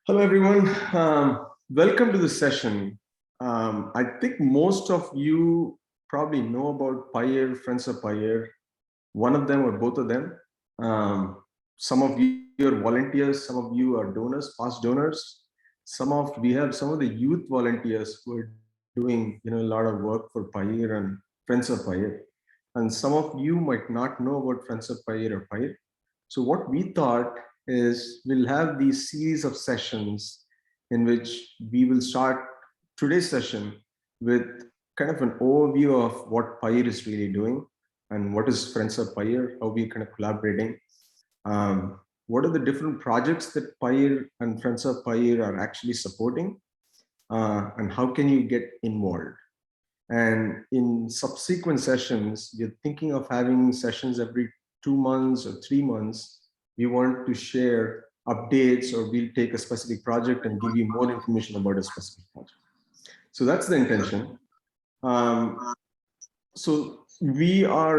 Hello, everyone. Welcome to the session. I think most of you probably know about Payir, Friends of Payir, one of them or both of them. Some of you are volunteers, some of you are donors, past donors. We have some of the youth volunteers who are doing a lot of work for Payir and Friends of Payir. And some of you might not know about Friends of Payir or Payir. So what we thought is we'll have these series of sessions in which we will start today's session with kind of an overview of what Payir is really doing and what is Friends of Payir, how we're kind of collaborating. What are the different projects that Payir and Friends of Payir are actually supporting, and how can you get involved? And in subsequent sessions, we're thinking of having sessions every 2 months or 3 months. We want to share updates, or we'll take a specific project and give you more information about a specific project. So that's the intention. So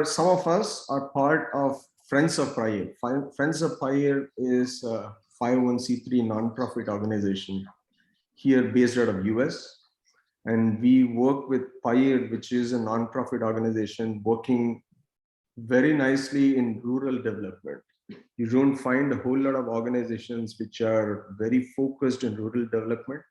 some of us are part of Friends of Payir. Friends of Payir is a 501c3 nonprofit organization here based out of US. And we work with Payir, which is a nonprofit organization working very nicely in rural development. You don't find a whole lot of organizations which are very focused in rural development.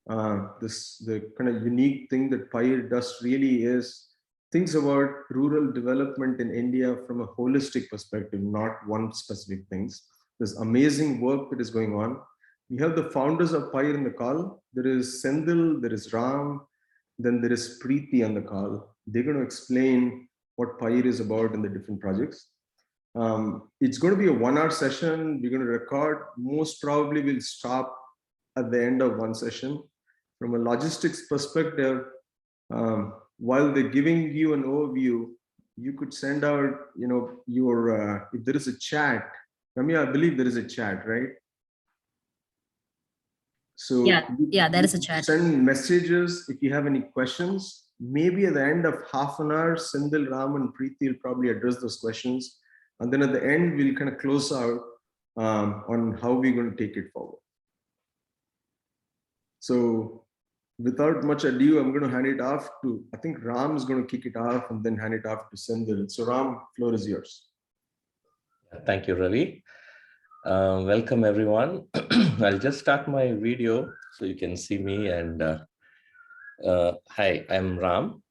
The kind of unique thing that Payir does really is thinks about rural development in India from a holistic perspective, not one specific things. There's amazing work that is going on. We have the founders of Payir in the call. There is Sendil, there is Ram, then there is Preeti on the call. They're going to explain what Payir is about in the different projects. It's going to be a 1-hour session. We're going to record. Most probably we'll stop at the end of one session. From a logistics perspective, while they're giving you an overview, you could send out, your, if there is a chat, Ramya, I believe there is a chat, right? So yeah, there is a chat. Send messages if you have any questions. Maybe at the end of half an hour, Sindhil, Ram, and Preeti will probably address those questions. And then at the end, we'll kind of close out on how we're going to take it forward. So without much ado, I'm going to hand it off to, I think Ram is going to kick it off and then hand it off to Sindhil. So Ram, floor is yours. Thank you, Ravi. Welcome, everyone. I'll just start my video so you can see me. And hi, I'm Ram.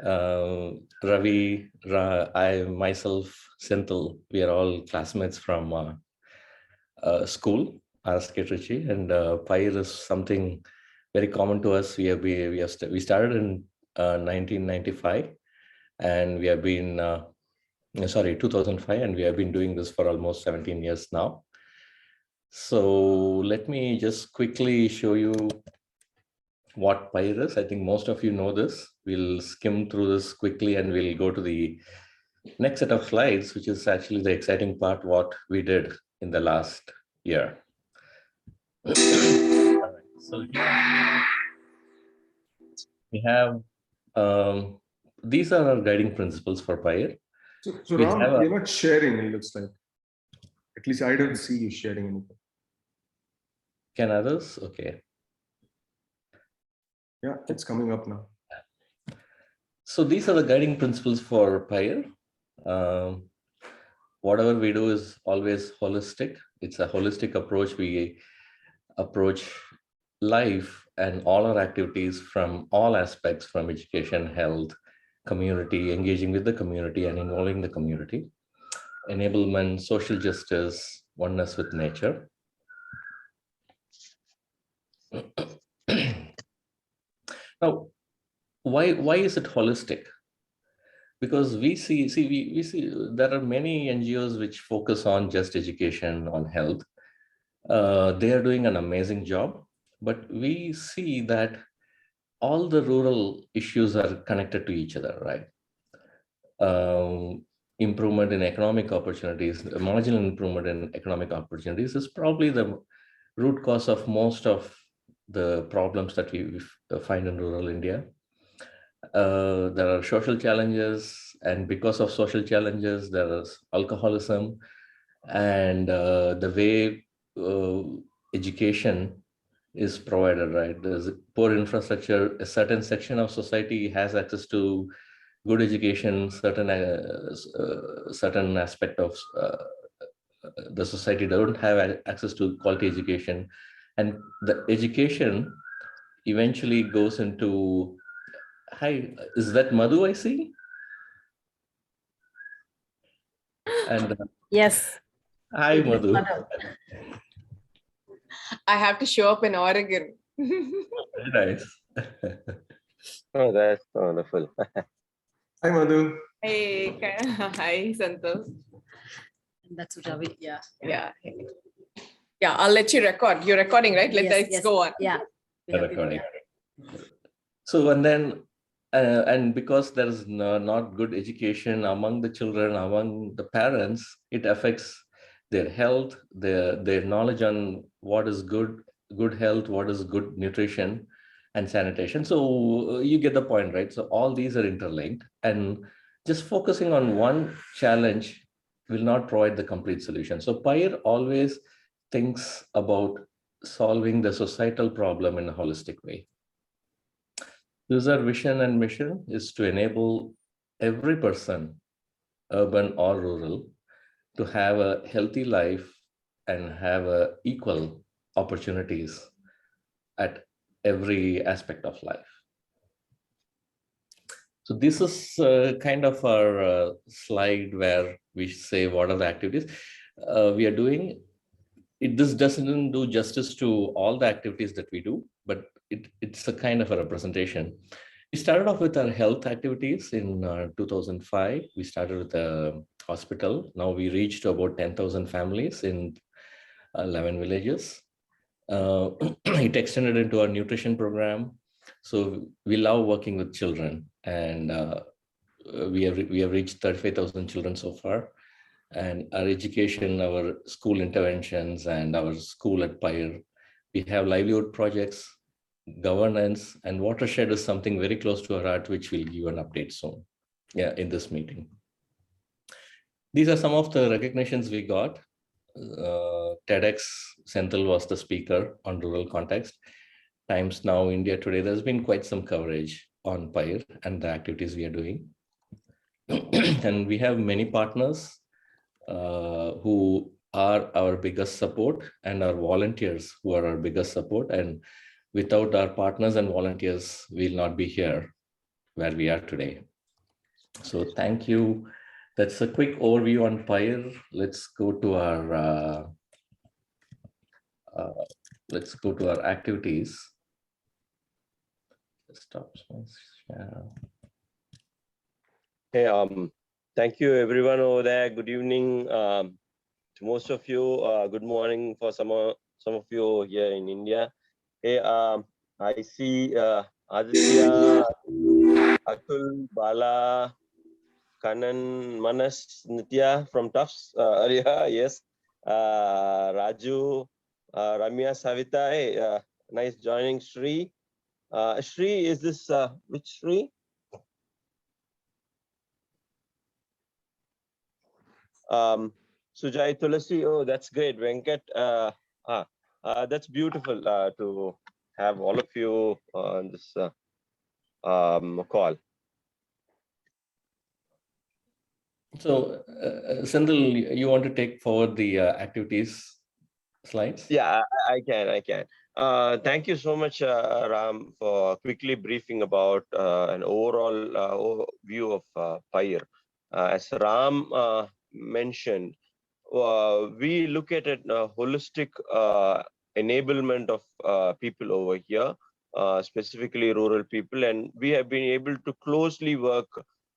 Ravi, I myself, Senthil, we are all classmates from school, Arsketruchi, and Payir is something very common to us. We started in 1995, and we have been 2005, and we have been doing this for almost 17 years now. So let me just quickly show you what Payir is. I think most of you know this. We'll skim through this quickly and we'll go to the next set of slides, which is actually the exciting part, what we did in the last year. So we have, these are our guiding principles for Payir. So Ram, you're not sharing, it looks like. At least I don't see you sharing anything. Can others? Okay. Yeah, it's coming up now. So these are the guiding principles for Payir. Whatever we do is always holistic. It's a holistic approach. We approach life and all our activities from all aspects, from education, health, community, engaging with the community and involving the community, enablement, social justice, oneness with nature. Now, why is it holistic? Because we see there are many NGOs which focus on just education, on health. They are doing an amazing job, but we see that all the rural issues are connected to each other, right? Improvement in economic opportunities, marginal improvement in economic opportunities is probably the root cause of most of the problems that we find in rural India. There are social challenges, and because of social challenges, there is alcoholism, and the way education is provided, right? There's poor infrastructure. A certain section of society has access to good education. Certain aspect of the society don't have access to quality education, and the education eventually goes into. Hi, is that Madhu I see? And Yes. hi, Madhu. I have to show up in Oregon. Very nice. Oh, that's wonderful. Hi, Madhu. Hey, hi, Santosh. That's Ravi. Yeah. Yeah. Yeah, I'll let you record. You're recording, right? Let's go on. Yeah. Recording. So, and then, and because there is not good education among the children, among the parents, it affects their health, their knowledge on what is good health, what is good nutrition and sanitation. So you get the point, right? So all these are interlinked, and just focusing on one challenge will not provide the complete solution. So Payir always thinks about solving the societal problem in a holistic way. User vision and mission is to enable every person, urban or rural, to have a healthy life and have equal opportunities at every aspect of life. So this is kind of our slide where we say what are the activities we are doing. This doesn't do justice to all the activities that we do, but it's a kind of a representation. We started off with our health activities in 2005. We started with a hospital. Now we reached about 10,000 families in 11 villages. It extended into our nutrition program. So we love working with children, and we have reached 35,000 children so far. And our education, our school interventions, and our school at Payir. We have livelihood projects, governance, and watershed is something very close to our heart, which we'll give an update soon. Yeah, in this meeting. These are some of the recognitions we got. TEDx Senthil was the speaker on rural context. Times Now India Today, there's been quite some coverage on Payir and the activities we are doing. And we have many partners who are our biggest support, and our volunteers who are our biggest support. And without our partners and volunteers, we'll not be here where we are today. So thank you. That's a quick overview on Payir. Let's go to our activities. Stop. Hey, thank you everyone over there. Good evening to most of you. Good morning for some of you here in India. Hey, I see Aditya, Atul, Bala, Kanan, Manas, Nitya from Tufts area. Yes, Raju, Ramya, Savita. Hey, nice joining, Shri. Shri, is this which Shri? Sujai Tulasi. Oh, that's great. Venkat. That's beautiful to have all of you on this call. So, Senthil, you want to take forward the activities slides? Yeah, I can. Thank you so much, Ram, for quickly briefing about an overall view of Payir. As Ram mentioned, we look at a holistic enablement of people over here, specifically rural people, and we have been able to closely work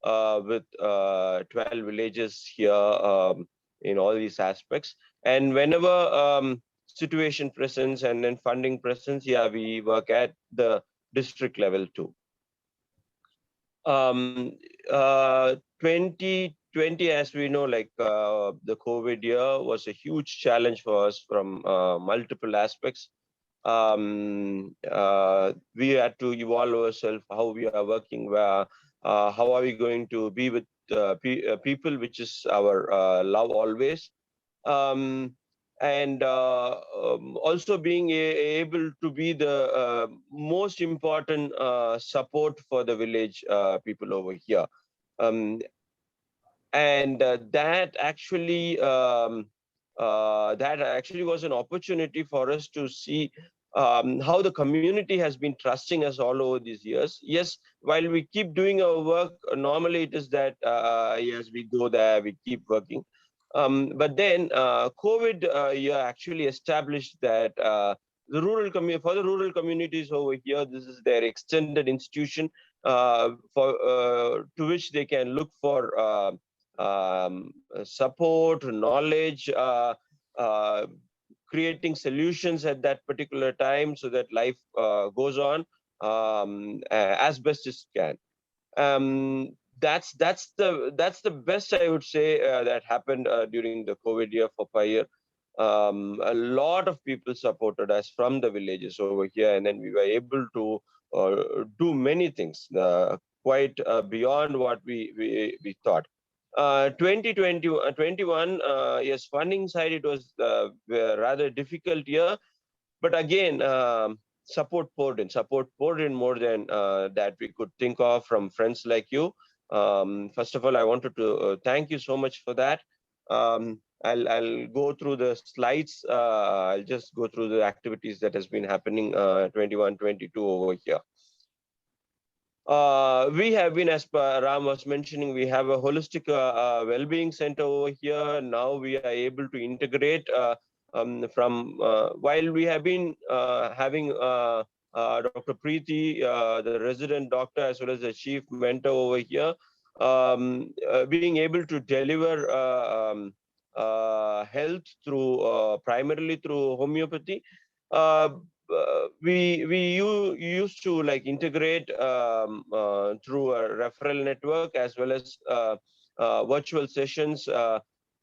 with 12 villages here in all these aspects. And whenever situation presents and then funding presents, yeah, we work at the district level too. 2020, as we know, like the COVID year was a huge challenge for us from multiple aspects. We had to evolve ourselves, how we are working, where, how are we going to be with people, which is our love always. and also being able to be the most important support for the village people over here. Um, and that actually was an opportunity for us to see how the community has been trusting us all over these years. Yes, while we keep doing our work, normally it is that yes, we go there, we keep working. But then COVID year actually established that the for the rural communities over here, this is their extended institution to which they can look for support, knowledge, uh, creating solutions at that particular time so that life goes on as best as it can. That's the best I would say that happened during the COVID year for Payir. A lot of people supported us from the villages over here, and then we were able to do many things quite beyond what we thought. 2020, 21, yes, funding side, it was a rather difficult year, but again, support poured in more than that we could think of from friends like you. First of all, I wanted to thank you so much for that. I'll go through the slides. I'll just go through the activities that has been happening 21, 22 over here. We have been, as Ram was mentioning, we have a holistic well-being center over here. Now we are able to integrate from while we have been having Dr. Preeti, the resident doctor, as well as the chief mentor over here, being able to deliver health through primarily through homeopathy. We used to like integrate through a referral network, as well as virtual sessions,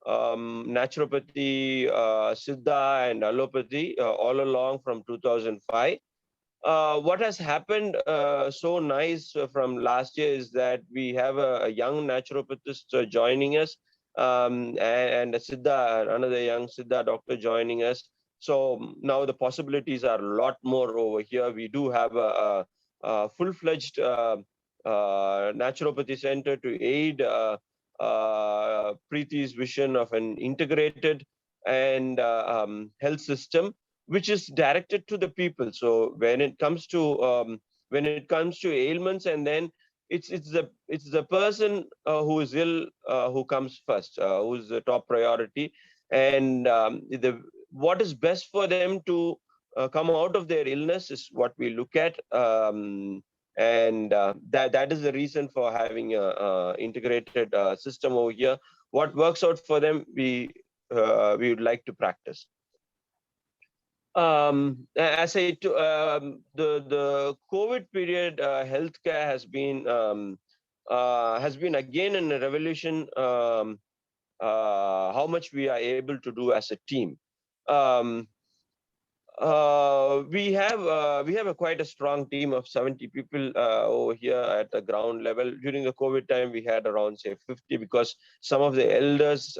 naturopathy, siddha, and allopathy all along from 2005. What has happened so nice from last year is that we have a young naturopathist joining us, and a siddha, another young siddha doctor joining us. So now the possibilities are a lot more over here. We do have a full-fledged naturopathy center to aid Preeti's vision of an integrated and health system, which is directed to the people. So when it comes to ailments, and then it's the person who is ill who comes first, who's the top priority, and what is best for them to come out of their illness is what we look at. And that is the reason for having a integrated system over here. What works out for them, we would like to practice. As the COVID period, healthcare has been again in a revolution. How much we are able to do as a team. We have quite a strong team of 70 people over here at the ground level. During the COVID time, we had around say 50, because some of the elders,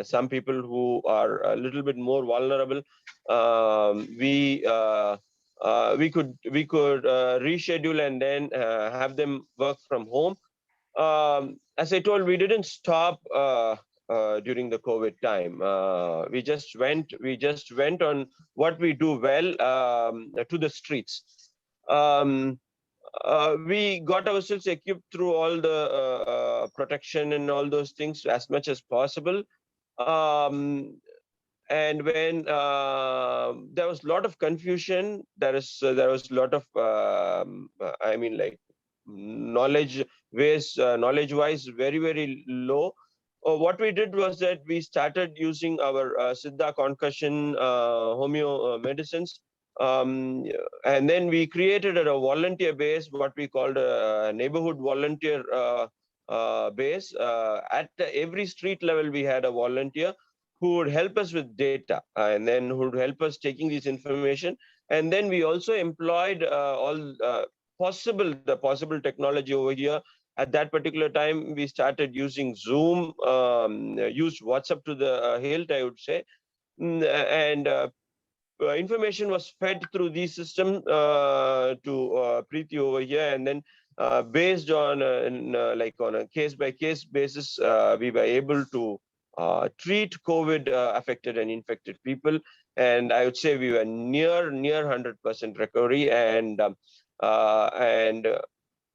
some people who are a little bit more vulnerable, we could reschedule and then have them work from home. As I told, we didn't stop during the COVID time. We just went on what we do well, to the streets. We got ourselves equipped through all the protection and all those things as much as possible. And when there was a lot of confusion, there was a lot of knowledge-wise very low. What we did was that we started using our Siddha concussion homeo medicines, and then we created a volunteer base, what we called a neighborhood volunteer base. At every street level, we had a volunteer who would help us with data, and then who would help us taking this information. And then we also employed all the possible technology over here. At that particular time, we started using Zoom, used WhatsApp to the hilt, I would say. and information was fed through these systems to Preeti over here, and then based on like on a case-by-case basis, we were able to treat COVID affected and infected people, and I would say we were near 100% recovery, and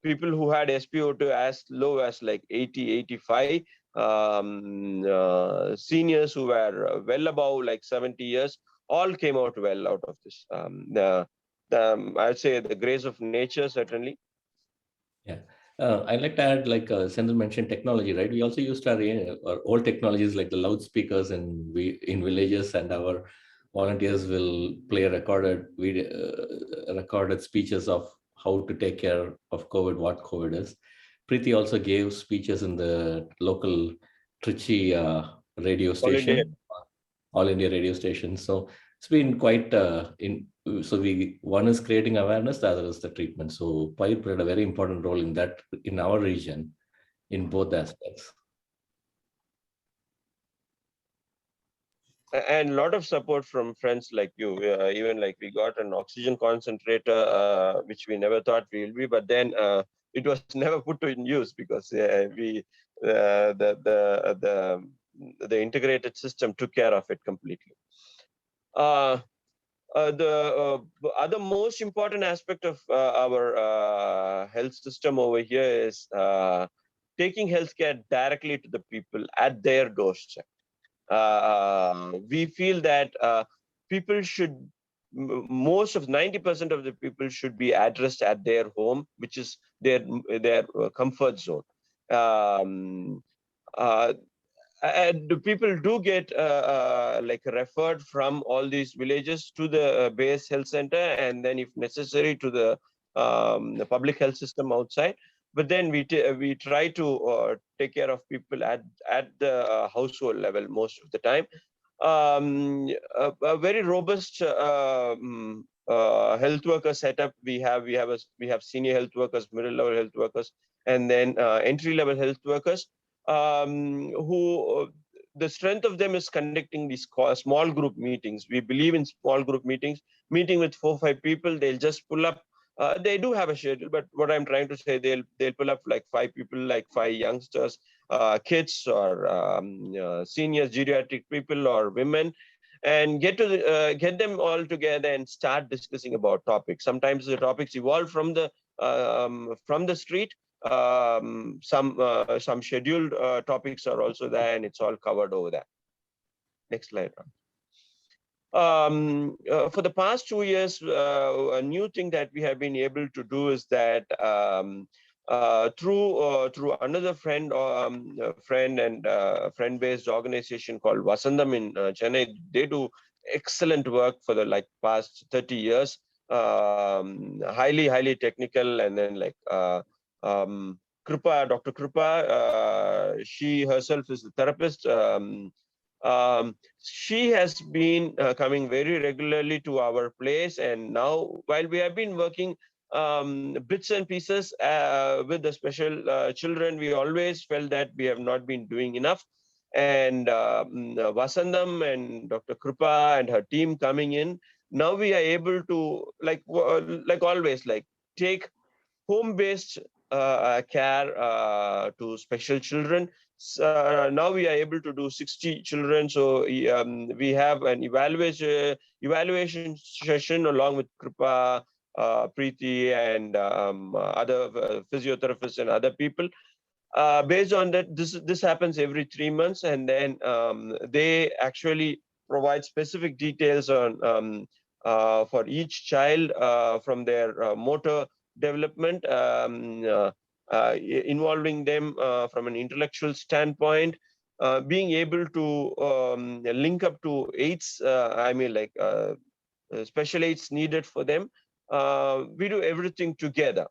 people who had SpO2 as low as like 80, 85, seniors who were well above like 70 years, all came out well out of this. I'd say the grace of nature, certainly. Yeah. I'd like to add, like Sendhil mentioned, technology, right? We also used our old technologies like the loudspeakers in villages, and our volunteers will play recorded speeches of how to take care of COVID, what COVID is. Preeti also gave speeches in the local Trichy radio station, All India radio station. So it's been quite one is creating awareness, the other is the treatment. So Payir played a very important role in that in our region in both aspects. And a lot of support from friends like you. Even like we got an oxygen concentrator, which we never thought we will be, but then it was never put in use because the integrated system took care of it completely. The other most important aspect of our health system over here is taking healthcare directly to the people at their doorstep. We feel that people should, most of 90% of the people should be addressed at their home, which is their comfort zone. And people do get like referred from all these villages to the base health center, and then if necessary to the public health system outside. But then we try to take care of people at the household level most of the time. A very robust health worker setup we have. We have senior health workers, middle level health workers, and then entry level health workers. Who the strength of them is conducting these small group meetings. We believe in small group meetings, meeting with 4 or 5 people. They'll just pull up. They do have a schedule, but what I'm trying to say, they'll pull up like 5 people, like 5 youngsters, kids, or seniors, geriatric people, or women, and get them all together and start discussing about topics. Sometimes the topics evolve from the street. Some scheduled topics are also there, and it's all covered over there. Next slide. For the past 2 years, a new thing that we have been able to do is that through another friend and friend-based organization called Vasandam in Chennai, they do excellent work for the past 30 years. Highly technical, and then Dr. Krupa, she herself is a therapist. She has been coming very regularly to our place, and now while we have been working bits and pieces with the special children, we always felt that we have not been doing enough. And Vasandam and Dr. Krupa and her team coming in, now we are able to like always take home-based care to special children. Now we are able to do 60 children. So we have an evaluation session along with Krupa, Preeti, and other physiotherapists and other people. Based on that, this happens every 3 months, and then they actually provide specific details on for each child from their motor development, involving them from an intellectual standpoint, being able to link up to aids, special aids needed for them. We do everything together.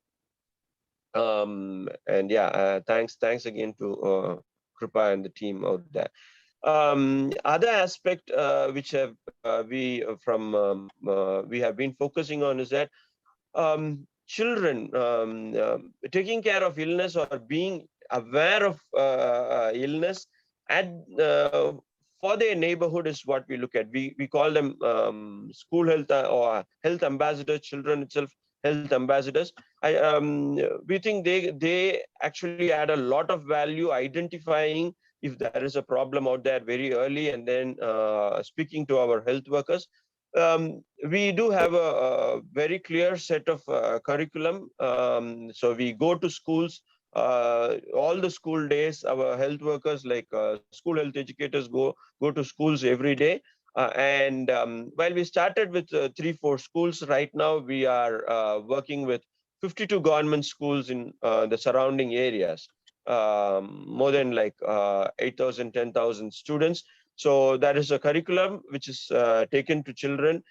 And yeah, thanks again to Krupa and the team out there. Other aspect which we have been focusing on is that children taking care of illness or being aware of illness for their neighborhood is what we look at. We call them school health or health ambassadors, children itself health ambassadors. We think they actually add a lot of value identifying if there is a problem out there very early, and then speaking to our health workers. We do have a very clear set of curriculum. So we go to schools all the school days. Our health workers, like school health educators, go to schools every day. And while we started with 3-4 schools, right now we are working with 52 government schools in the surrounding areas, more than like 8,000, 10,000 students. So that is a curriculum which is taken to children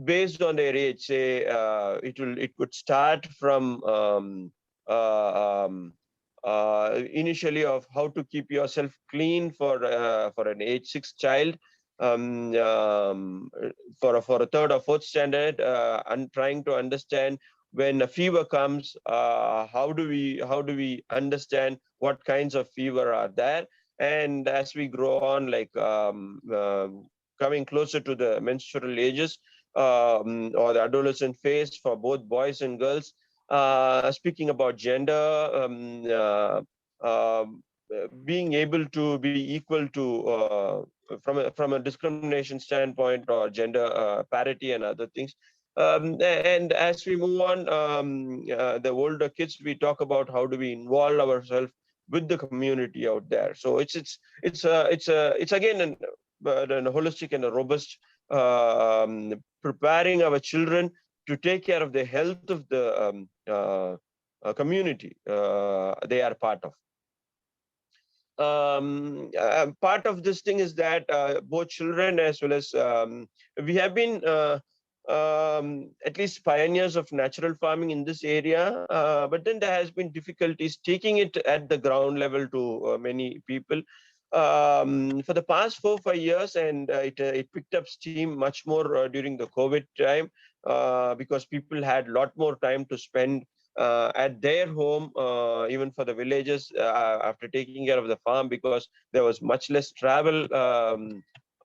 based on their age. Say it could start from initially of how to keep yourself clean for an age 6 child, for a third or fourth standard, and trying to understand when a fever comes, how do we understand what kinds of fever are there. And as we grow on, like coming closer to the menstrual ages, or the adolescent phase for both boys and girls, speaking about gender, being able to be equal to from a discrimination standpoint, or gender parity and other things. And as we move on, the older kids, we talk about how do we involve ourselves with the community out there. So it's again a holistic and a robust, preparing our children to take care of the health of the community they are part of. Part of this thing is that both children as well as we have been at least pioneers of natural farming in this area, but then there has been difficulties taking it at the ground level to many people. For the past 4-5 years, and it picked up steam much more during the COVID time, because people had a lot more time to spend at their home, even for the villages, after taking care of the farm, because there was much less travel.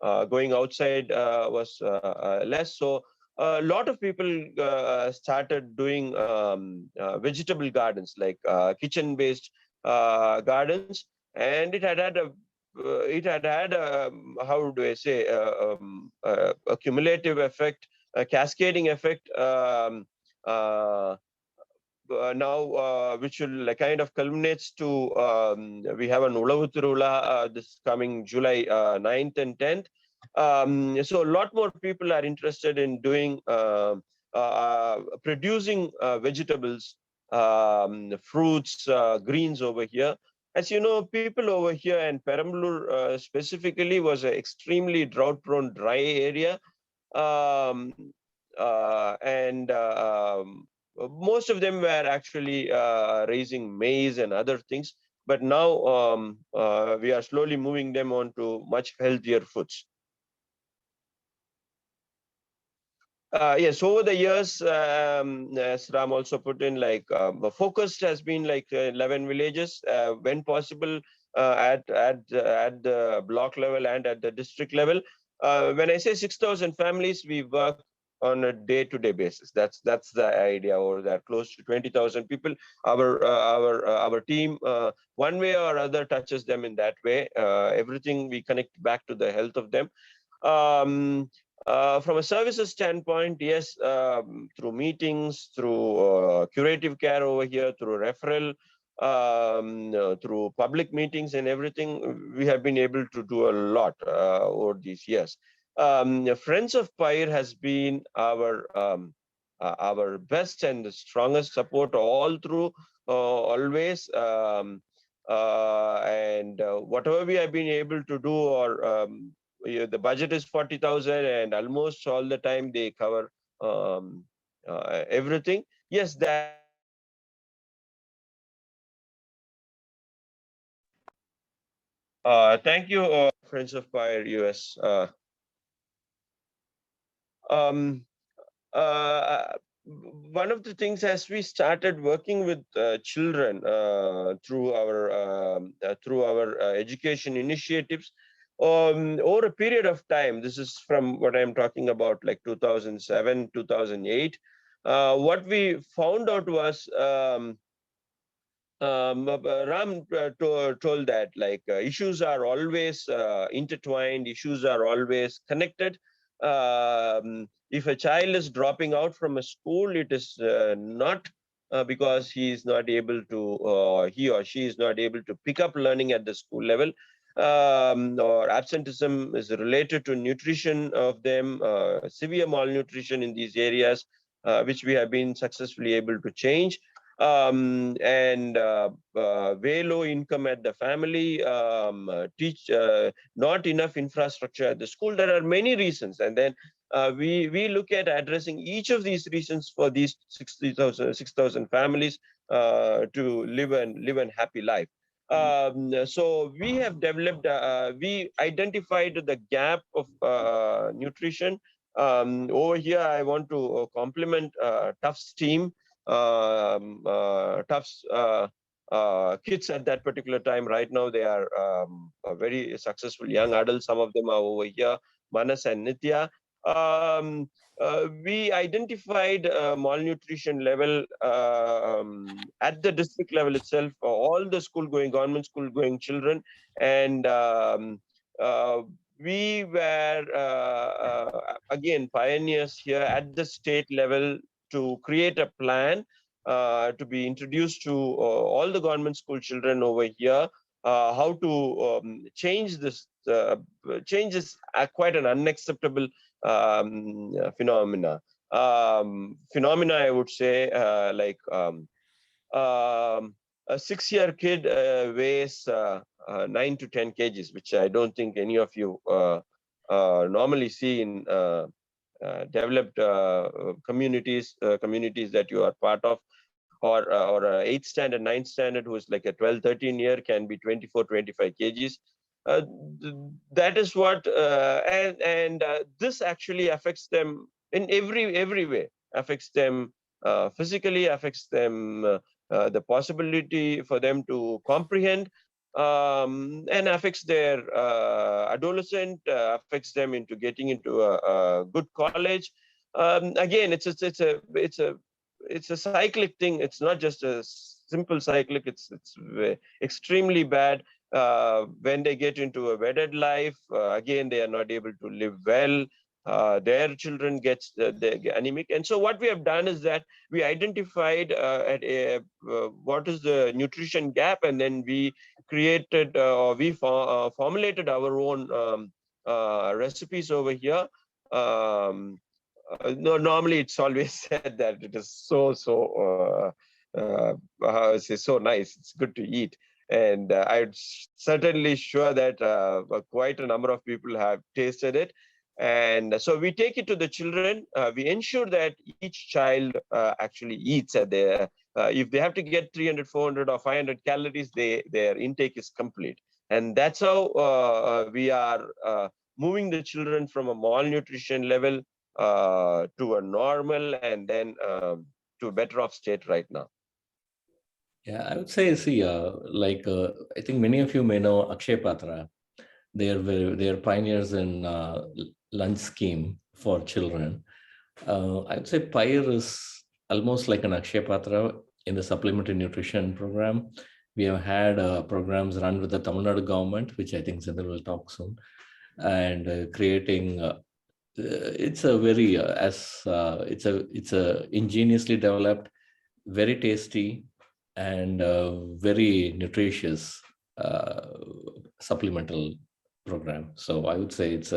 Going outside was less. So a lot of people started doing vegetable gardens, like kitchen-based gardens, and it had had a how do I say, a cumulative effect, a cascading effect. Now, which will kind of culminates to, we have an Ulavu Tirula this coming July 9th and 10th. So a lot more people are interested in doing, producing vegetables, fruits, greens over here. As you know, people over here, and Perambalur specifically was an extremely drought-prone, dry area. Um, and most of them were actually raising maize and other things. But now we are slowly moving them on to much healthier foods. Yes, over the years, as Ram also put in, like the focus has been like 11 villages, when possible, at the block level and at the district level. When I say 6,000 families, we work on a day-to-day basis. That's the idea. Or that close to 20,000 people. Our team, one way or other, touches them in that way. Everything we connect back to the health of them. From a services standpoint, yes, through meetings, through curative care over here, through referral, through public meetings and everything, we have been able to do a lot over these years. Friends of Payir has been our best and the strongest support all through, always. And whatever we have been able to do, or the budget is 40,000, and almost all the time they cover everything. Yes, that. Thank you, Friends of Payir US. Um, One of the things, as we started working with children through our education initiatives, over a period of time, this is from what I'm talking about, like 2007, 2008, what we found out was, Ram told that like issues are always intertwined, issues are always connected. If a child is dropping out from a school, it is not because he is not able to, he or she is not able to pick up learning at the school level. Or absenteeism is related to nutrition of them, severe malnutrition in these areas, which we have been successfully able to change. And very low income at the family, not enough infrastructure at the school. There are many reasons, and then we look at addressing each of these reasons for these 6,000 families to live a happy life. So we have developed, we identified the gap of nutrition. Over here, I want to compliment Tufts team. Tufts kids at that particular time. Right now, they are very successful young adults. Some of them are over here, Manas and Nitya. We identified malnutrition level at the district level itself for all the government school going children. And we were, again, pioneers here at the state level to create a plan to be introduced to all the government school children over here, how to change this. Change is quite an unacceptable phenomena. I would say, like a 6-year kid weighs 9 to 10 kgs, which I don't think any of you normally see in developed communities that you are part of, or 8th standard, 9th standard, who is like a 12, 13 year can be 24, 25 kgs. That is what, and this actually affects them in every way, affects them physically, affects them the possibility for them to comprehend, and affects their adolescent, affects them into getting into a good college. Again, it's a cyclic thing. It's not just a simple cyclic. It's extremely bad. When they get into a wedded life, again, they are not able to live well. Their children get anemic. And so what we have done is that we identified what is the nutrition gap, and then we created or we formulated our own recipes over here. No, normally it's always said that it is so nice. It's good to eat. And I'm certainly sure that quite a number of people have tasted it. And so we take it to the children. We ensure that each child actually eats at their, if they have to get 300, 400 or 500 calories, their intake is complete. And that's how we are moving the children from a malnutrition level to a normal, and then to a better off state right now. Yeah, I would say, see, I think many of you may know Akshay Patra. They are pioneers in lunch scheme for children. I would say Payir is almost like an Akshay Patra in the supplementary nutrition program. We have had programs run with the Tamil Nadu government, which I think Zindal will talk soon, and creating. It's a very it's a ingeniously developed, very tasty, and very nutritious supplemental program. So I would say it's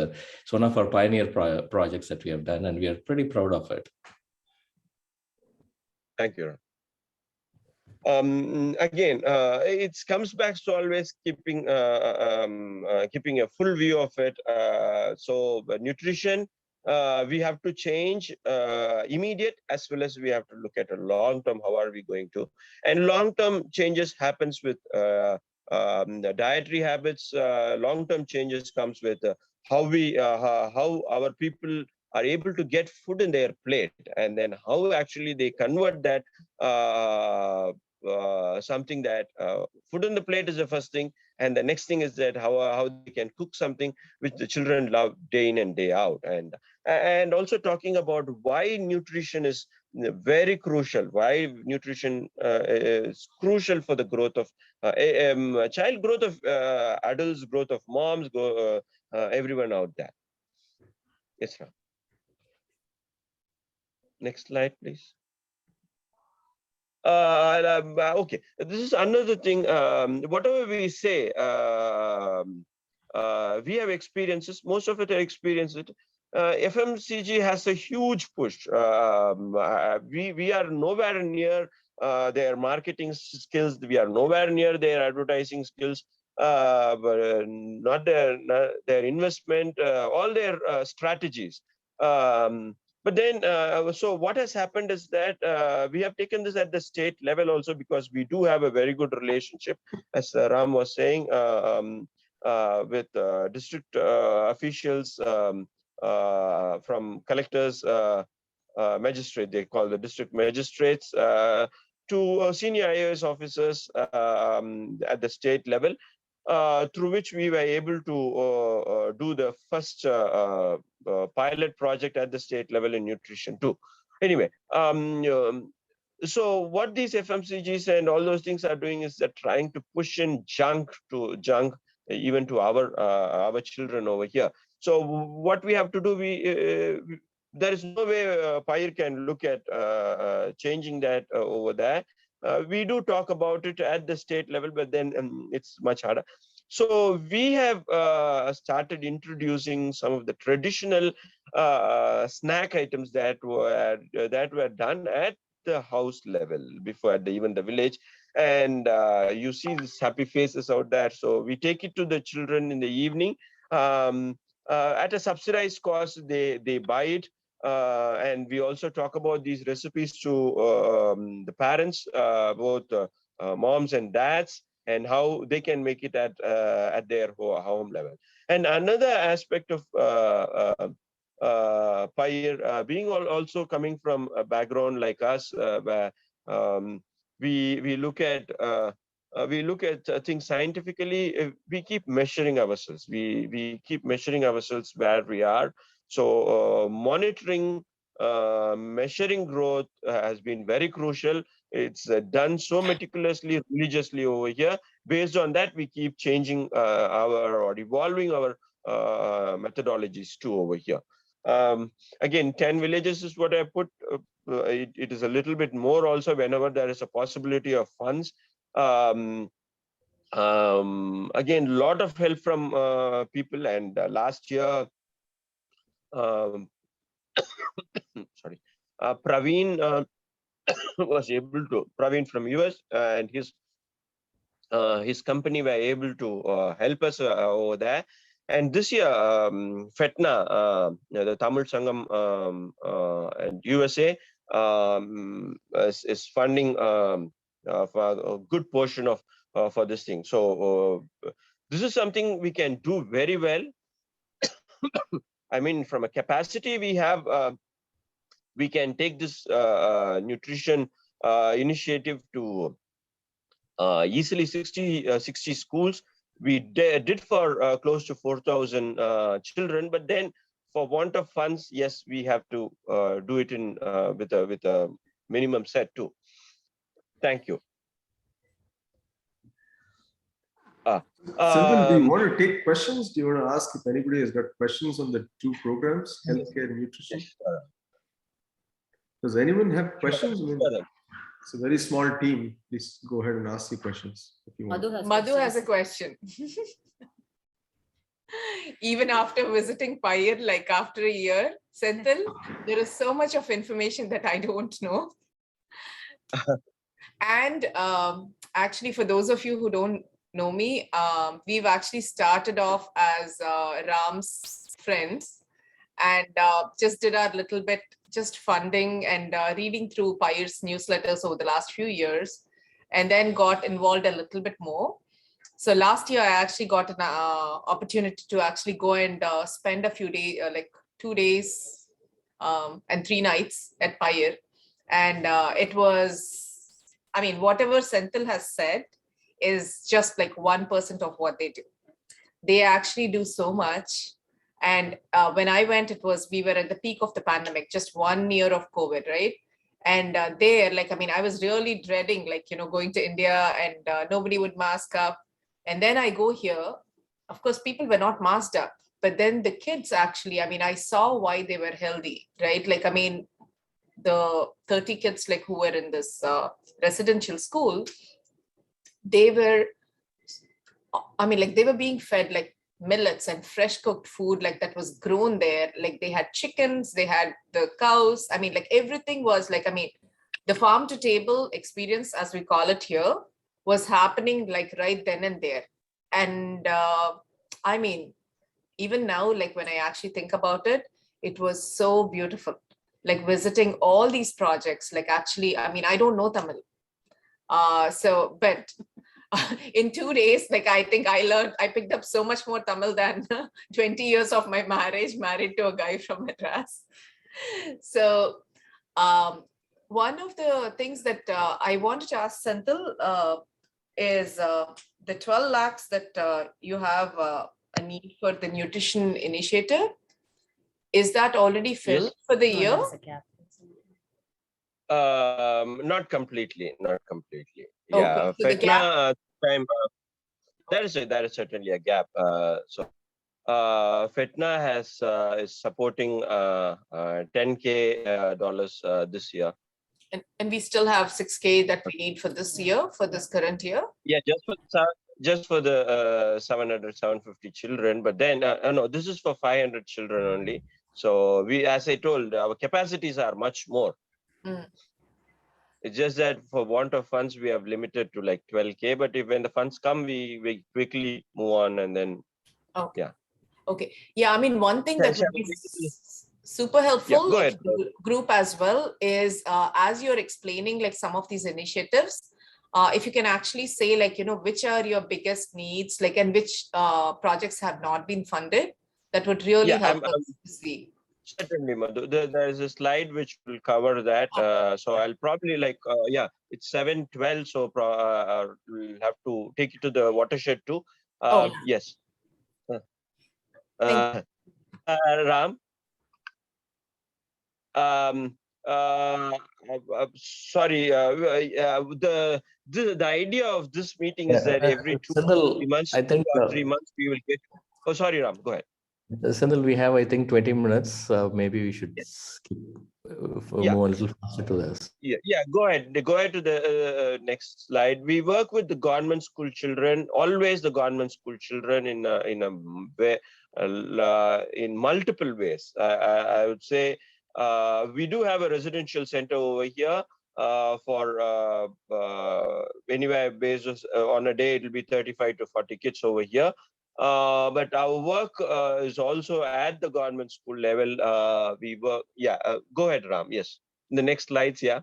one of our pioneer projects that we have done, and we are pretty proud of it. Thank you. Again, it comes back to always keeping keeping a full view of it. So nutrition, we have to change immediate, as well as we have to look at a long term. How are we going to? And long term changes happens with the dietary habits. Long term changes comes with how our people are able to get food in their plate, and then how actually they convert that something that food on the plate is the first thing, and the next thing is that how they can cook something which the children love day in and day out, and also talking about why nutrition is very crucial, why nutrition is crucial for the growth of child growth of adults, growth of moms, everyone out there. Yes, sir. Next slide, please. Okay, this is another thing. Whatever we say, we have experiences. Most of it are experienced. FMCG has a huge push. We are nowhere near their marketing skills. We are nowhere near their advertising skills. Not their investment, all their strategies. But then, so what has happened is that we have taken this at the state level also, because we do have a very good relationship, as Ram was saying, with district officials, from collectors, magistrate, they call the district magistrates, to senior IAS officers at the state level, through which we were able to do the first pilot project at the state level in nutrition too. Anyway, so what these FMCGs and all those things are doing is they're trying to push in junk even to our children over here. So what we have to do, there is no way Payir can look at changing that over there. We do talk about it at the state level, but then it's much harder. So we have started introducing some of the traditional snack items that were done at the house level before, at even the village. And you see these happy faces out there. So we take it to the children in the evening. At a subsidized cost, they buy it. And we also talk about these recipes to the parents, both moms and dads, and how they can make it at their home level. And another aspect of Payir, being also coming from a background like us, where we look at things scientifically. We keep measuring ourselves. We keep measuring ourselves where we are. So monitoring, measuring growth has been very crucial. It's done so meticulously, religiously over here. Based on that, we keep changing or evolving our methodologies too over here. Again, 10 villages is what I put. It is a little bit more also whenever there is a possibility of funds. Again, a lot of help from people. And last year, sorry, Praveen was able to, Praveen from US and his company were able to help us over there. And this year, FETNA, the Tamil Sangam and USA, is funding for a good portion of for this thing. So this is something we can do very well. I mean, from a capacity we have, we can take this nutrition initiative to easily 60 schools. We did for close to 4,000 children, but then for want of funds, yes, we have to do it in with a minimum set too. Thank you. Senthil, do you want to take questions? Do you want to ask if anybody has got questions on the two programs, healthcare and nutrition? Does anyone have questions? I mean, it's a very small team. Please go ahead and ask your questions if you want. Madhu has a question. Even after visiting Payir, like after a year, Senthil, there is so much of information that I don't know. And actually, for those of you who don't know me, we've actually started off as Ram's friends, and just did our little bit, just funding and reading through Payir's newsletters over the last few years, and then got involved a little bit more. So last year, I actually got an opportunity to actually go and spend a few days, like 2 days and 3 nights at Payir. And it was I mean, whatever Senthil has said is just like 1% of what they do. They actually do so much. And when I went, we were at the peak of the pandemic, just 1 year of COVID, right? And there, like, I mean, I was really dreading, like, going to India and nobody would mask up. And then I go here, of course, people were not masked up, but then the kids actually, I mean, I saw why they were healthy, right? Like, I mean, the 30 kids like who were in this residential school, they were, I mean, like they were being fed like millets and fresh cooked food like that was grown there. Like they had chickens, they had the cows. I mean, like everything was like, I mean, the farm to table experience, as we call it here, was happening like right then and there. And I mean, even now, like when I actually think about it, it was so beautiful. Like visiting all these projects, like actually, I mean, I don't know Tamil. But in 2 days, like I think I picked up so much more Tamil than 20 years of my marriage, married to a guy from Madras. So one of the things that I wanted to ask Senthil is the 12 lakhs that you have a need for the nutrition initiative. Is that already filled for the No, year? there's a gap. Not completely, not completely. Okay, Yeah, so the Fetna gap. time, that is certainly a gap. Fetna is supporting 10K dollars this year. And we still have 6K that we need for this year, for this current year? Yeah, just for the 700, 750 children. But then, no, this is for 500 children only. So we, as I told, our capacities are much more. Mm. It's just that for want of funds, we have limited to like 12K. But when the funds come, we quickly move on and then, Okay. yeah. Okay. Yeah, I mean, one thing that would be super helpful go ahead. Group as well is as you're explaining like some of these initiatives, if you can actually say like, which are your biggest needs, like, and which projects have not been funded, that would really help us to see. Certainly, Madhu. There is a slide which will cover that. So I'll probably like, it's 7:12. So we'll have to take it to the watershed too. Yes. Ram. Sorry. The idea of this meeting is that every 2 months, I think 2 or 3 months, we will get. Oh, sorry, Ram. Go ahead. Sandal, we have, I think, 20 minutes. Maybe we should skip, move a little faster to this. Yeah, go ahead. Go ahead to the next slide. We work with the government school children, always the government school children in a way, in multiple ways. I would say we do have a residential center over here for anywhere based on a day, it will be 35 to 40 kids over here. But our work is also at the government school level. We work, go ahead, Ram. Yes. In the next slides, yeah.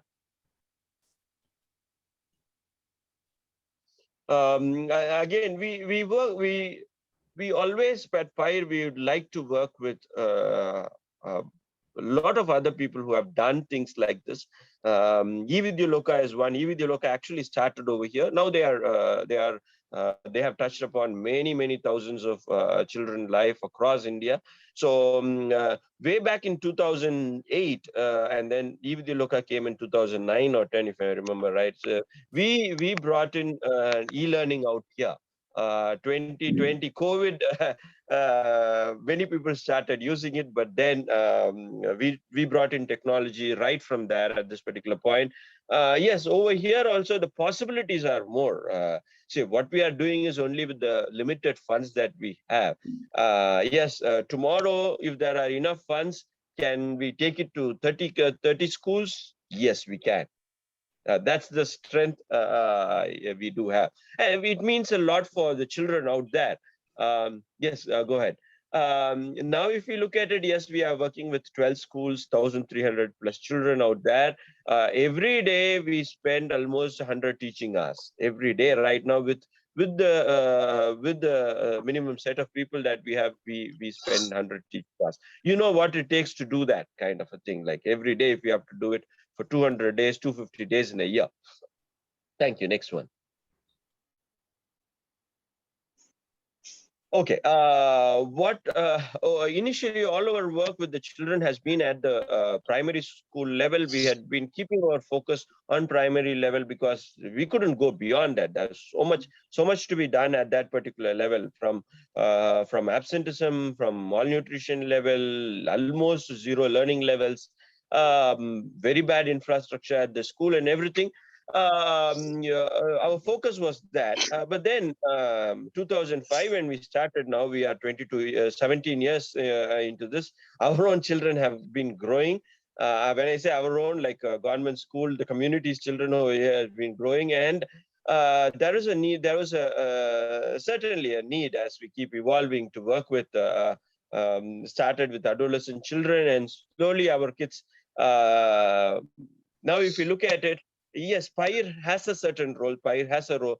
Again, we always at Payir, we would like to work with a lot of other people who have done things like this. Evidyaloka is one. Evidyaloka actually started over here. Now they have touched upon many thousands of children life across India. So way back in 2008, and then Evidyaloka came in 2009 or 10, if I remember right. So we brought in e-learning out here. 2020 COVID, many people started using it, but then we brought in technology right from there at this particular point. Yes, over here also the possibilities are more. See, what we are doing is only with the limited funds that we have. Yes, tomorrow, if there are enough funds, can we take it to 30 schools? Yes, we can. That's the strength we do have. And it means a lot for the children out there. Yes, go ahead. Now, if we look at it, yes, we are working with 12 schools, 1,300 plus children out there. Every day we spend almost 100 teaching hours every day right now with the minimum set of people that we have, we spend 100 teaching hours. You know what it takes to do that kind of a thing. Like every day, if we have to do it for 200 days, 250 days in a year. Thank you. Next one. Okay. Initially, all our work with the children has been at the primary school level. We had been keeping our focus on primary level because we couldn't go beyond that. There's so much to be done at that particular level, from absenteeism, from malnutrition level, almost zero learning levels, very bad infrastructure at the school and everything. Our focus was that. But then 2005, when we started, now we are 17 years into this. Our own children have been growing. When I say our own, like government school, the community's children over here have been growing. And there is a need, there was certainly a need as we keep evolving to work with, started with adolescent children, and slowly our kids, now if you look at it, yes, Payir has a certain role. Payir has a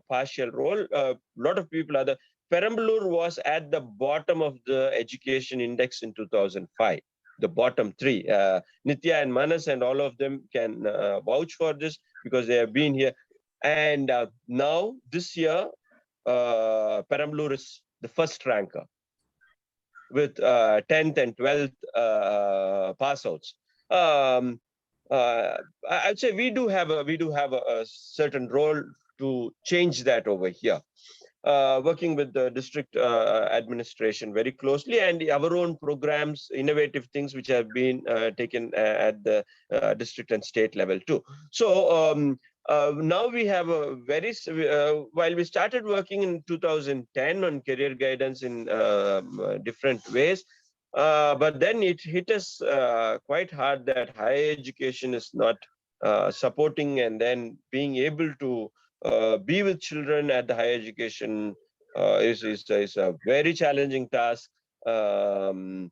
partial role. A lot of people are Perambalur was at the bottom of the education index in 2005, the bottom three. Nitya and Manas and all of them can vouch for this because they have been here. And now this year, Perambalur is the first ranker with 10th and 12th pass outs. I'd say we do have a certain role to change that over here, working with the district administration very closely, and our own programs, innovative things which have been taken at the district and state level too. So now we have a very, while we started working in 2010 on career guidance in different ways, but then it hit us quite hard that higher education is not supporting, and then being able to be with children at the higher education is a very challenging task. And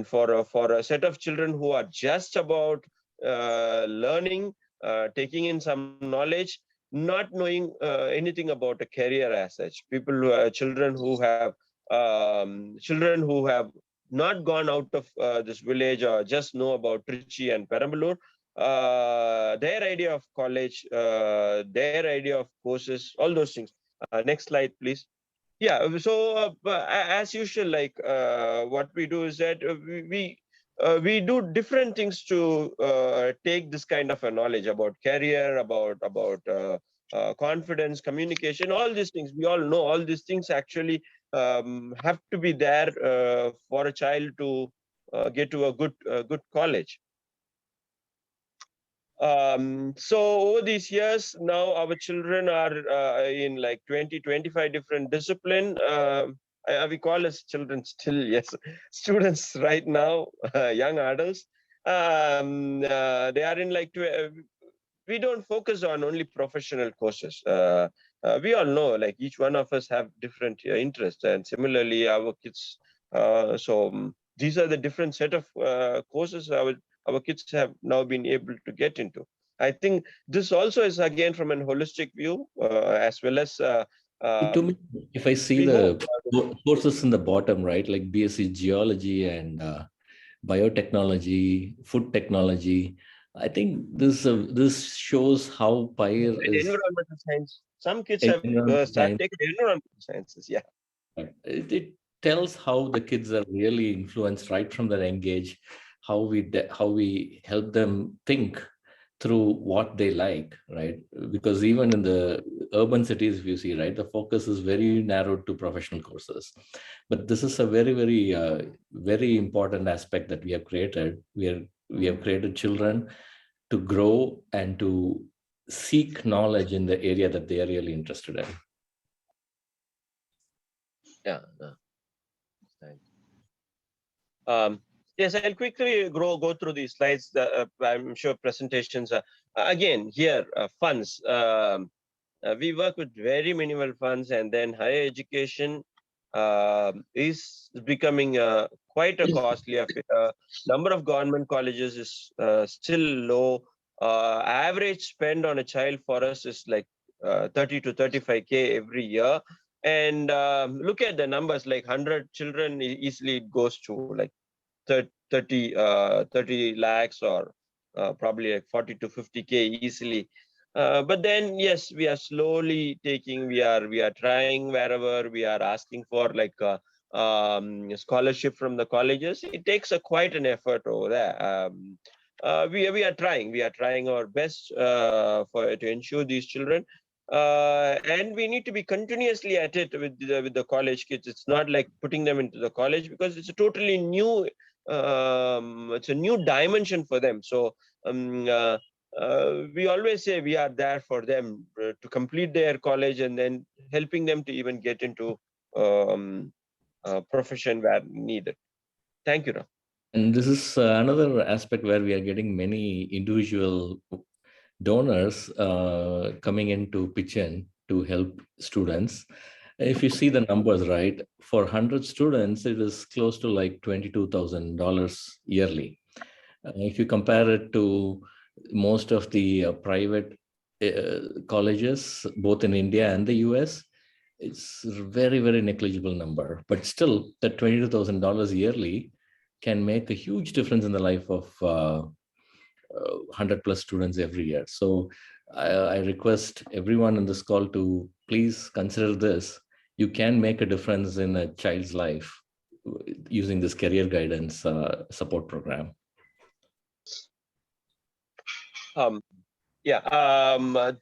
for a set of children who are just about learning, taking in some knowledge, not knowing anything about a career as such, children who have not gone out of this village or just know about Trichy and Perambalur, their idea of college, their idea of courses, all those things. Next slide, please. Yeah, so as usual, like what we do is that we do different things to take this kind of a knowledge about career, about confidence, communication, all these things. We all know all these things actually have to be there for a child to get to a good college. So over these years, now our children are in like 20-25 different discipline. We call as children still, yes, students right now, young adults. They are in like, we don't focus on only professional courses. We all know, like each one of us have different interests, and similarly our kids. These are the different set of courses our kids have now been able to get into. I think this also is again from an holistic view, as well as to me, if I see the courses in the bottom, right, like BSc Geology and biotechnology, food technology, I think this shows how Payir is environmental science. Some kids have started taking environmental sciences. Yeah, it tells how the kids are really influenced right from their young age, how we help them think through what they like, right? Because even in the urban cities, if you see, right, the focus is very narrowed to professional courses. But this is a very, very, very important aspect that we have created. We have created children to grow and to seek knowledge in the area that they are really interested in. Yeah. Yes, I'll quickly go through these slides. I'm sure presentations are, again, here, funds. We work with very minimal funds, and then higher education is becoming quite a costly affair. Number of government colleges is still low. Average spend on a child for us is like 30 to 35K every year. And look at the numbers, like 100 children, easily it goes to like 30 lakhs, or probably like 40 to 50K easily. But then, yes, we are slowly taking, we are trying wherever we are asking for like scholarship from the colleges. It takes quite an effort over there. We are trying our best to ensure these children. And we need to be continuously at it with the college kids. It's not like putting them into the college because it's a totally new, it's a new dimension for them. So we always say we are there for them to complete their college and then helping them to even get into profession where needed. Thank you, Ram. And this is another aspect where we are getting many individual donors coming in to pitch in to help students. If you see the numbers, right, for 100 students, it is close to like $22,000 yearly. If you compare it to most of the private colleges, both in India and the US, it's a very, very negligible number. But still, that $22,000 yearly can make a huge difference in the life of 100 plus students every year. So I request everyone in this call to please consider this. You can make a difference in a child's life using this career guidance support program.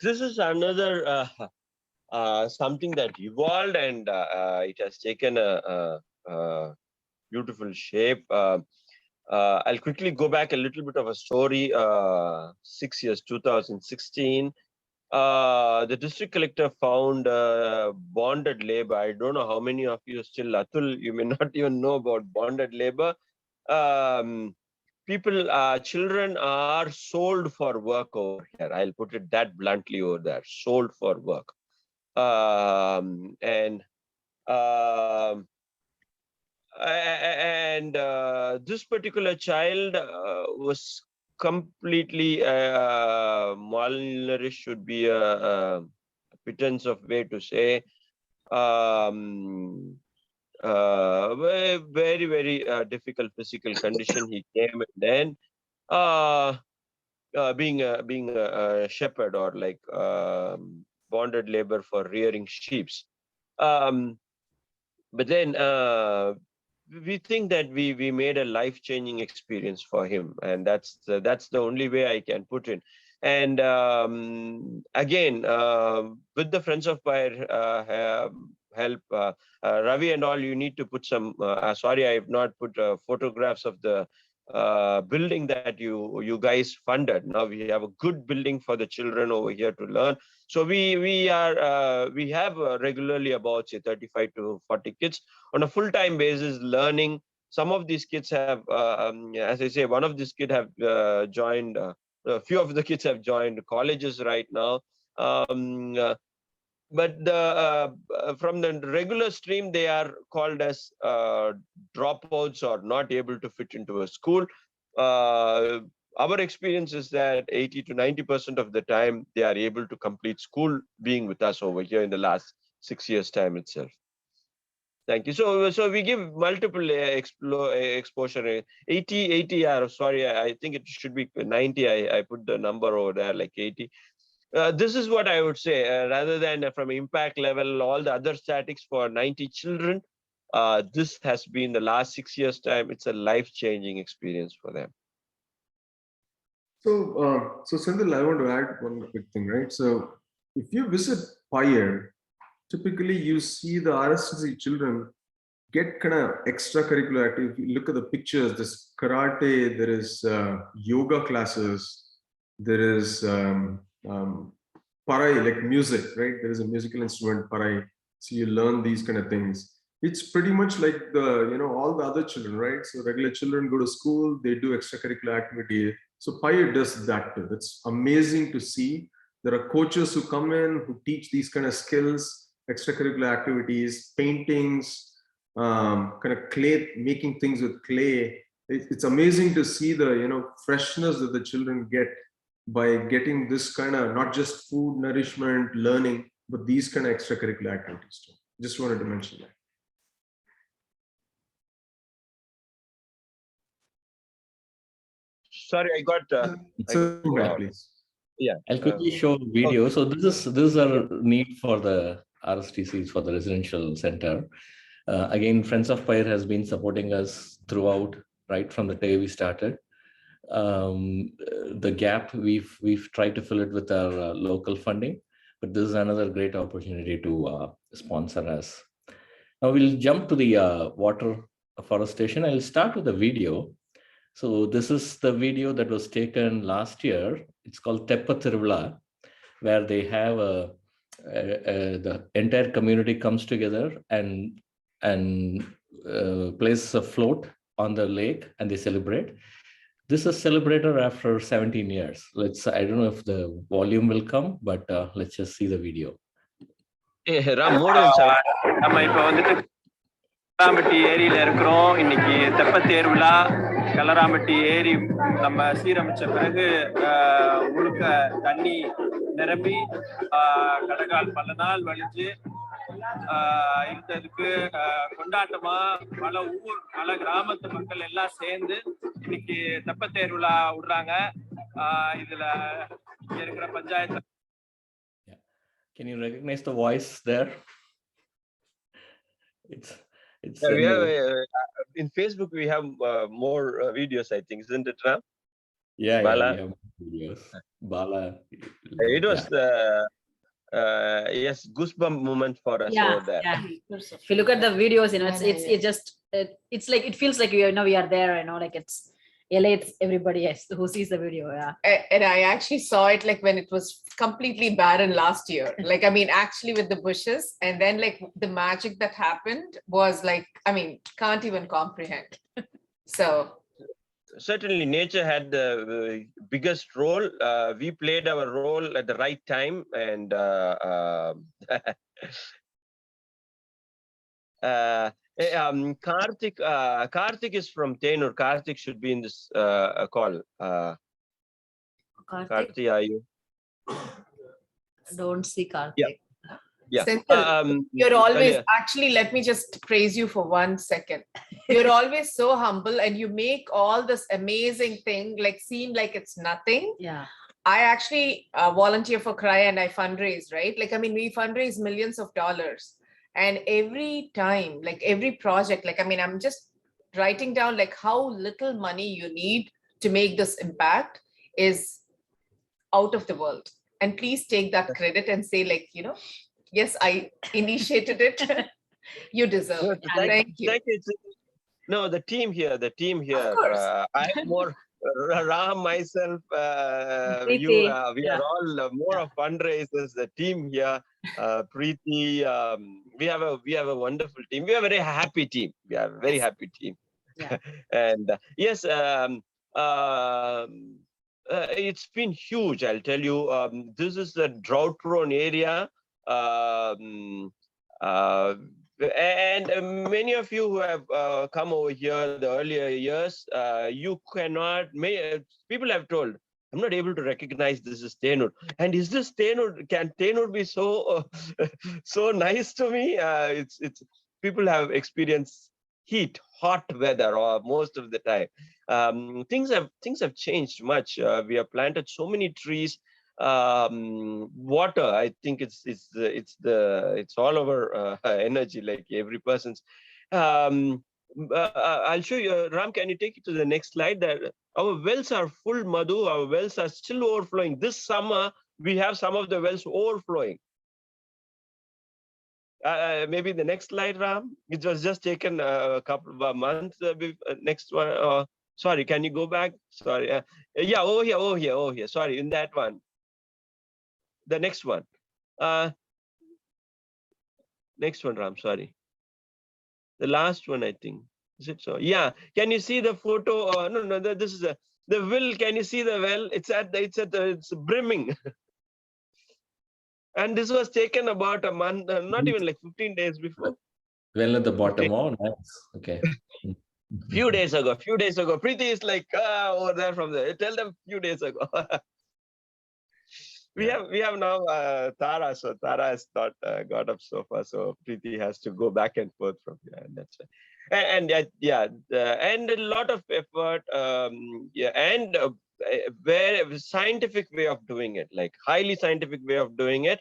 This is another something that evolved and it has taken a beautiful shape. I'll quickly go back a little bit of a story. 6 years, 2016, the district collector found bonded labor. I don't know how many of you still, Atul, you may not even know about bonded labor. Children are sold for work over here. I'll put it that bluntly over there, sold for work. And this particular child was completely malnourished, should be a pittance of way to say. Very, very difficult physical condition. He came and then being a shepherd or like bonded labor for rearing sheep. But then we think that we made a life-changing experience for him, and that's the only way I can put it. And again, with the Friends of Payir help, Ravi and all, you need to put some. Sorry, I have not put photographs of the building that you guys funded. Now we have a good building for the children over here to learn. So we have regularly about say 35 to 40 kids on a full-time basis learning. Some of these kids have, as I say, one of these kids have joined. A few of the kids have joined colleges right now. But from the regular stream, they are called as dropouts or not able to fit into a school. Our experience is that 80 to 90% of the time, they are able to complete school being with us over here in the last 6 years' time itself. Thank you. So we give multiple exposure. 80, sorry, I think it should be 90. I put the number over there, like 80. This is what I would say, rather than from impact level, all the other statics for 90 children, this has been the last 6 years' time. It's a life-changing experience for them. So Sendil, I want to add one quick thing, right? So if you visit Payir, typically you see the RSTC children get kind of extracurricular activity. If you look at the pictures, there's karate, there is yoga classes, there is parai, like music, right? There is a musical instrument, parai. So you learn these kind of things. It's pretty much like all the other children, right? So regular children go to school, they do extracurricular activity. So Payir does that too. It's amazing to see. There are coaches who come in who teach these kind of skills, extracurricular activities, paintings, kind of clay, making things with clay. It's amazing to see the freshness that the children get by getting this kind of not just food, nourishment, learning, but these kind of extracurricular activities too. Just wanted to mention that. Sorry, I got. Please. I'll quickly show video. So this is our need for the RSTCs for the residential center. Again, Friends of Payir has been supporting us throughout, right from the day we started. The gap we've tried to fill it with our local funding, but this is another great opportunity to sponsor us. Now we'll jump to the water afforestation. I'll start with the video. So this is the video that was taken last year. It's called Teppa Thiruvila, where they have the entire community comes together and places a float on the lake and they celebrate. This is celebrated after 17 years. I don't know if the volume will come, but let's just see the video. Ram, more than நம்ம இப்ப வந்துட்டு கலராம்பட்டி ஏரியில இருக்கிறோம். இன்னைக்கு தெப்பத்தேர் விழா. கலராம்பட்டி ஏரி நம்ம சீரமைச்ச பிறகு முழுக்க தண்ணி நிரம்பி கடகால் பல நாள் வலிச்சு இருந்ததுக்கு கொண்டாட்டமா பல கிராமத்து மக்கள் எல்லாம் சேர்ந்து இன்னைக்கு தெப்பத்தேர் விழா விடுறாங்க. இதுல இருக்கிற panchayat. Can you recognize the voice there? It's we have in Facebook we have more videos, I think, isn't it, Ram? Yeah, Bala? we have videos. Bala. It was yes, goosebump moment for us over there. Yeah. If you look at the videos, it's just it's like it feels like we are there, like it's elates everybody who sees the video. And I actually saw it like when it was completely barren last year, like actually with the bushes, and then like the magic that happened was like can't even comprehend. So certainly nature had the biggest role. We played our role at the right time, and Karthik is from Tenur. Karthik should be in this call. Karthik, are you? Don't see Karthik. Yeah. Senthil, you're always actually, let me just praise you for 1 second. You're always so humble and you make all this amazing thing like seem like it's nothing. Yeah. I actually volunteer for CRY and I fundraise, right? Like, we fundraise millions of dollars. And every time, like every project, like, I'm just writing down like how little money you need to make this impact is out of the world. And please take that credit and say like, yes, I initiated it. You deserve it. Thank you. Thank you. No, the team here. I'm more Ram, myself, you. We are all more of fundraisers. The team here, Preeti. We have a wonderful team. We are a very happy team. We are a very happy team. Yeah. And yes, it's been huge. I'll tell you. This is a drought-prone area. And many of you who have come over here the earlier years, you cannot, people have told, I'm not able to recognize this is Tenur. And is this Tenur? Can Tenur be so nice to me? It's people have experienced hot weather most of the time. Things have changed much. We have planted so many trees. Water, I think it's all over energy, like every person's. I'll show you, Ram, can you take it to the next slide? That our wells are full, Madhu. Our wells are still overflowing. This summer we have some of the wells overflowing. Maybe the next slide, Ram. It was just taken a couple of months. Next one. Sorry, can you go back? Sorry. Yeah, over here. Sorry, in that one. The next one. Next one, Ram, sorry. The last one, I think. Is it so? Yeah. Can you see the photo? No, this is the well. Can you see the well? It's brimming. And this was taken about a month, not even like 15 days before. Well, at the bottom. Oh, nice. Okay. Few days ago. Preeti is like over there from there. Tell them few days ago. We have now Tara. So Tara has not got up so far. So Preeti has to go back and forth from here. And that's and a lot of effort. And very scientific way of doing it, like highly scientific way of doing it.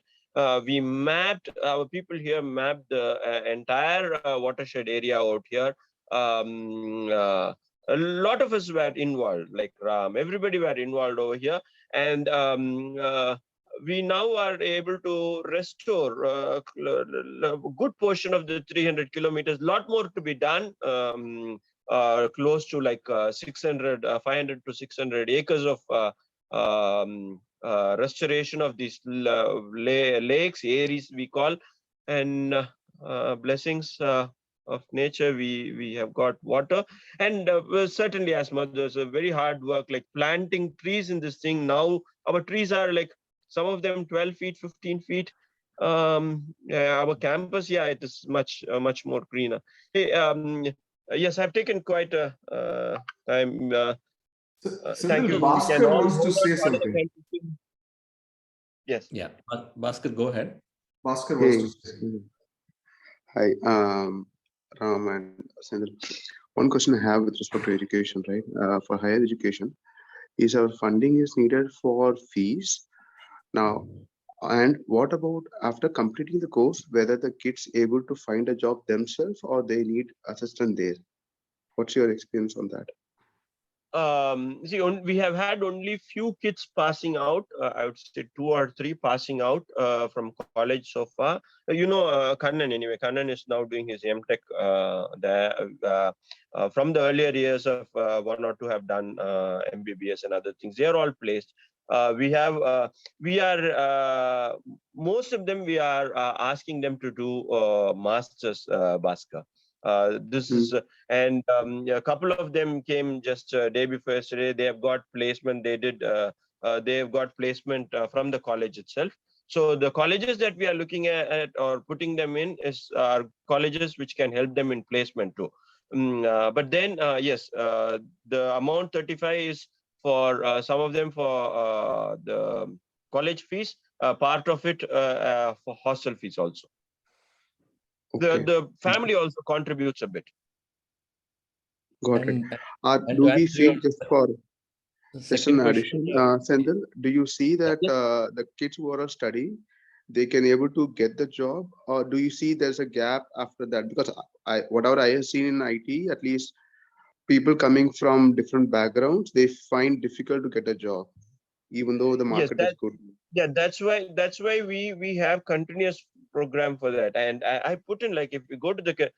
We mapped, our people here mapped the entire watershed area out here. A lot of us were involved, like Ram, everybody were involved over here. And we now are able to restore a good portion of the 300 kilometers, lot more to be done. Close to like 500 to 600 acres of restoration of these lakes, areas we call, and blessings of nature. We have got water, and certainly as mothers, a very hard work, like planting trees in this thing. Now our trees are like some of them 12 feet, 15 feet. Our campus, yeah, it is much more greener. Hey, yes, I've taken quite a time. Thank you. Bhaskar wants to say something. Yes. Yeah, Bhaskar, go ahead. Bhaskar wants to say something. Hi, Ram and Sandra. One question I have with respect to education, right? For higher education, is our funding is needed for fees now? And what about after completing the course, whether the kids able to find a job themselves or they need assistance there? What's your experience on that? See, we have had only few kids passing out. I would say 2 or 3 passing out from college so far. Kannan anyway. Kannan is now doing his MTech there. From the earlier years of 1 or 2 have done MBBS and other things. They are all placed. Most of them we are asking them to do masters, Bhaskar. This is and a couple of them came just day before yesterday. They have got placement. They have got placement from the college itself. So the colleges that we are looking at or putting them in are colleges which can help them in placement too. But then yes, the amount 35 is for some of them for the college fees. Part of it for hostel fees also. Okay. The family also contributes a bit. Got it. And Do to we answer see your just for just an addition, Sendil, do you see that the kids who are studying, they can able to get the job, or do you see there's a gap after that? Because whatever I have seen in IT, at least people coming from different backgrounds, they find difficult to get a job, even though the market is good. Yeah, that's why we have continuous program for that. And I put in, like, if we go to the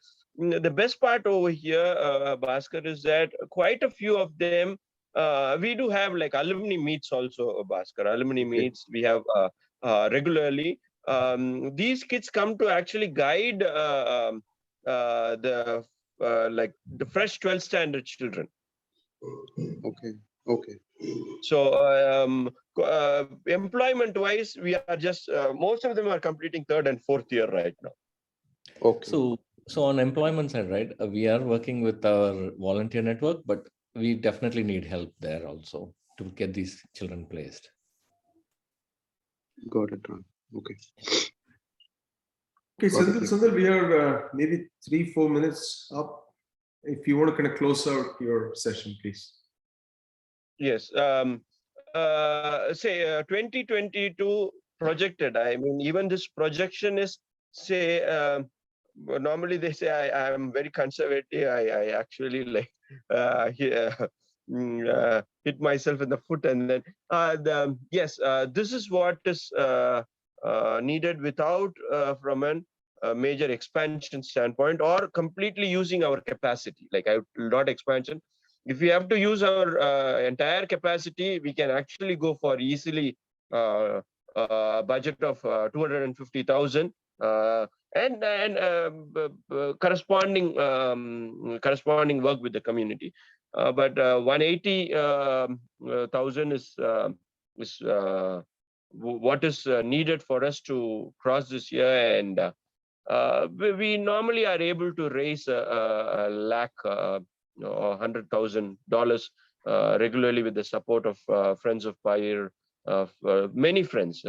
best part over here, Bhaskar, is that quite a few of them, we do have like alumni meets also, Bhaskar. Alumni meets we have regularly. These kids come to actually guide like the fresh 12th standard children. Okay. So employment wise, we are just most of them are completing 3rd and 4th year right now. Okay. So on employment side, right, we are working with our volunteer network, but we definitely need help there also to get these children placed. Got it, Ram. Okay. Okay, Sandil, we are maybe 3-4 minutes up. If you want to kind of close out your session, please. Yes. Say 2022 projected. I mean, even this projection is, say, normally they say I am very conservative. I actually like hit myself in the foot, and then yes, this is what is needed without from a major expansion standpoint or completely using our capacity. Like not expansion. If we have to use our entire capacity, we can actually go for easily a budget of 250,000 and corresponding work with the community. But 180,000 is what is needed for us to cross this year, and we normally are able to raise a lakh. $100,000 regularly with the support of Friends of Payir, many friends.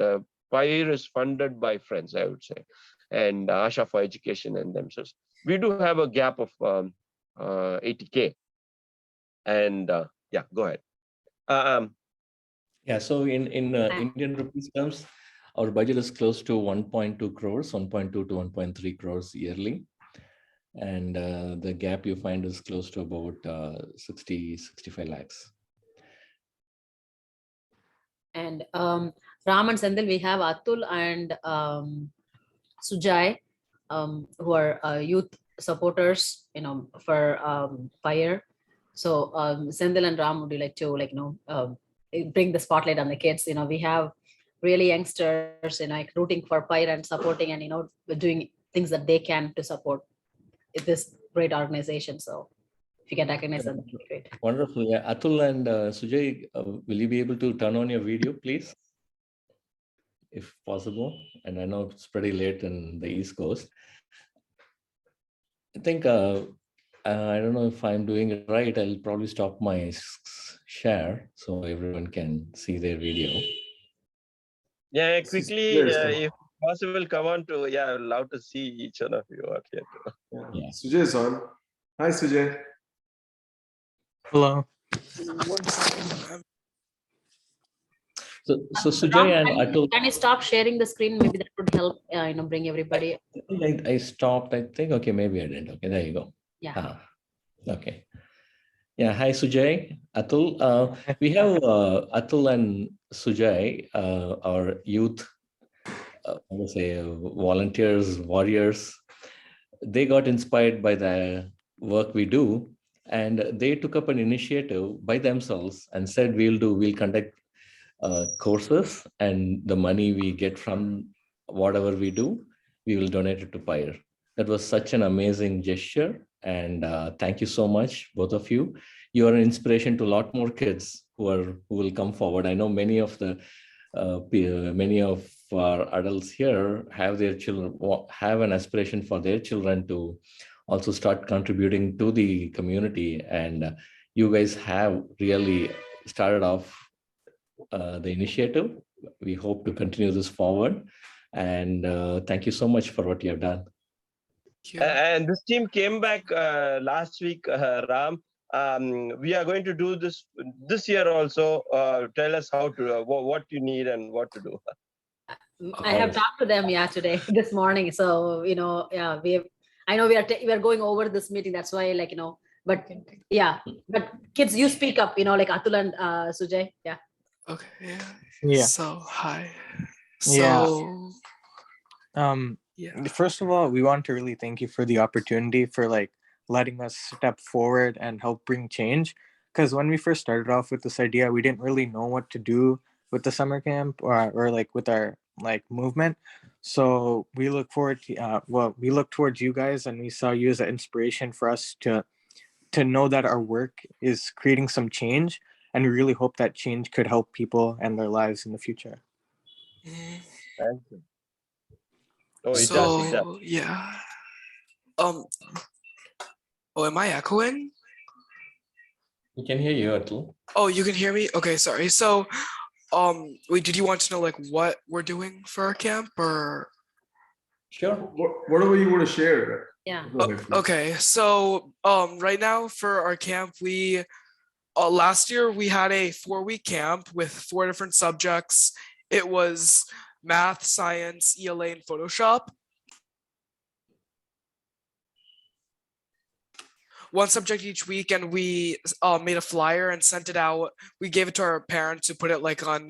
Payir is funded by friends, I would say, and Asha for Education and themselves. We do have a gap of 80K. And yeah, go ahead. Yeah, so in Indian rupees terms, our budget is close to 1.2 crores, 1.2 to 1.3 crores yearly. And the gap you find is close to about 65 lakhs. And Ram and Sendil, we have Atul and Sujay, who are youth supporters, for Payir. So Sendil and Ram, would you like to bring the spotlight on the kids? We have really youngsters, like rooting for Payir and supporting, and doing things that they can to support this great organization. So if you can recognize them, that'd be great. Wonderful. Yeah, Atul and Sujay, will you be able to turn on your video, please? If possible. And I know it's pretty late in the East Coast. I think, I don't know if I'm doing it right. I'll probably stop my share so everyone can see their video. Yeah, quickly, if possible, come on to, I would love to see each one of you out here too. Yeah. Sujay is on. Hi, Sujay. Hello. So Sujay and Atul. Can you stop sharing the screen? Maybe that would help, bring everybody. I stopped, I think. Okay, maybe I didn't. Okay, there you go. Yeah. Okay. Yeah, hi Sujay, Atul. We have Atul and Sujay, our youth, I would say volunteers, warriors. They got inspired by the work we do, and they took up an initiative by themselves and said, we'll conduct courses, and the money we get from whatever we do, we will donate it to Payir. That was such an amazing gesture. And thank you so much, both of you. You are an inspiration to a lot more kids who will come forward. I know many of our adults here have their children, have an aspiration for their children to also start contributing to the community. And you guys have really started off the initiative. We hope to continue this forward. And thank you so much for what you have done. And this team came back last week, Ram. We are going to do this year also. Tell us how to, what you need and what to do. I have talked to them, today, this morning. So, I know we are going over this meeting. That's why, but kids, you speak up, like Atul and Sujay. Yeah. Okay. Yeah. So, hi. Yeah. Yeah. First of all, we want to really thank you for the opportunity for letting us step forward and help bring change. Because when we first started off with this idea, we didn't really know what to do with the summer camp or with our movement. So we look forward to we look towards you guys, and we saw you as an inspiration for us to know that our work is creating some change, and we really hope that change could help people and their lives in the future. Thank you. Oh, it does. Yeah. Am I echoing? We can hear you, Atul. Oh, you can hear me? Okay, sorry. So, wait, did you want to know what we're doing for our camp, or? Sure. Whatever you want to share. Yeah. Okay, so right now for our camp, we last year we had a 4-week camp with 4 different subjects. It was math, science, ELA, and Photoshop. One subject each week, and we made a flyer and sent it out. We gave it to our parents who put it on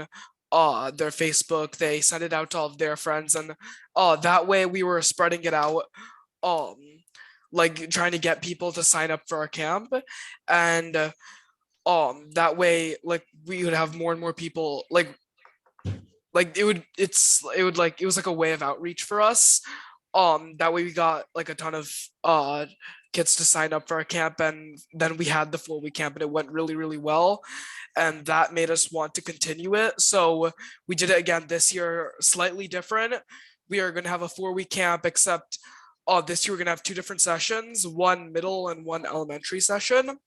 their Facebook. They sent it out to all of their friends, and that way we were spreading it out, trying to get people to sign up for our camp. And that way we would have more and more people it was like a way of outreach for us. That way we got a ton of kids to sign up for our camp, and then we had the 4-week camp, and it went really, really well, and that made us want to continue it. So we did it again this year, slightly different. We are going to have a 4-week camp, except this year we're going to have 2 different sessions, one middle and one elementary session.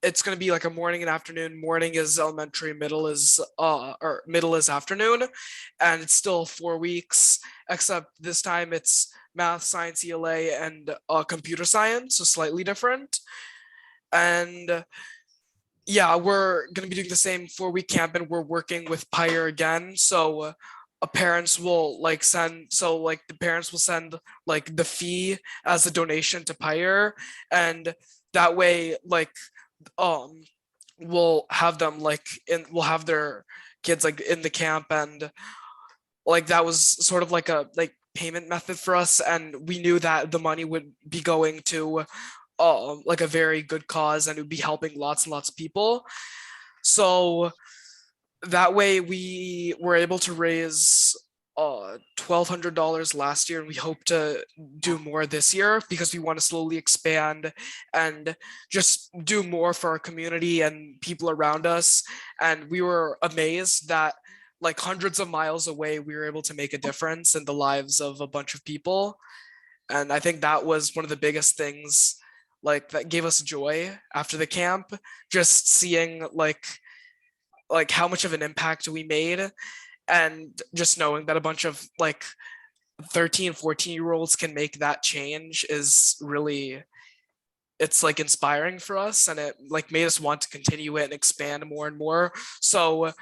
It's going to be a morning and afternoon. Morning is elementary, middle is afternoon, and it's still 4 weeks, except this time it's math, science, ELA, and computer science, so slightly different. And yeah, we're gonna be doing the same 4-week camp, and we're working with Payir again. So parents will like send, the parents will send like the fee as a donation to Payir, and that way we'll have them we'll have their kids like in the camp, and like that was sort of like a payment method for us, and we knew that the money would be going to like a very good cause, and it would be helping lots and lots of people. So that way we were able to raise $1,200 last year, and we hope to do more this year because we want to slowly expand and just do more for our community and people around us. And we were amazed that like hundreds of miles away, we were able to make a difference in the lives of a bunch of people. And I think that was one of the biggest things that gave us joy after the camp, just seeing like how much of an impact we made, and just knowing that a bunch of 13, 14-year-olds can make that change is really, it's inspiring for us, and it made us want to continue it and expand more and more. So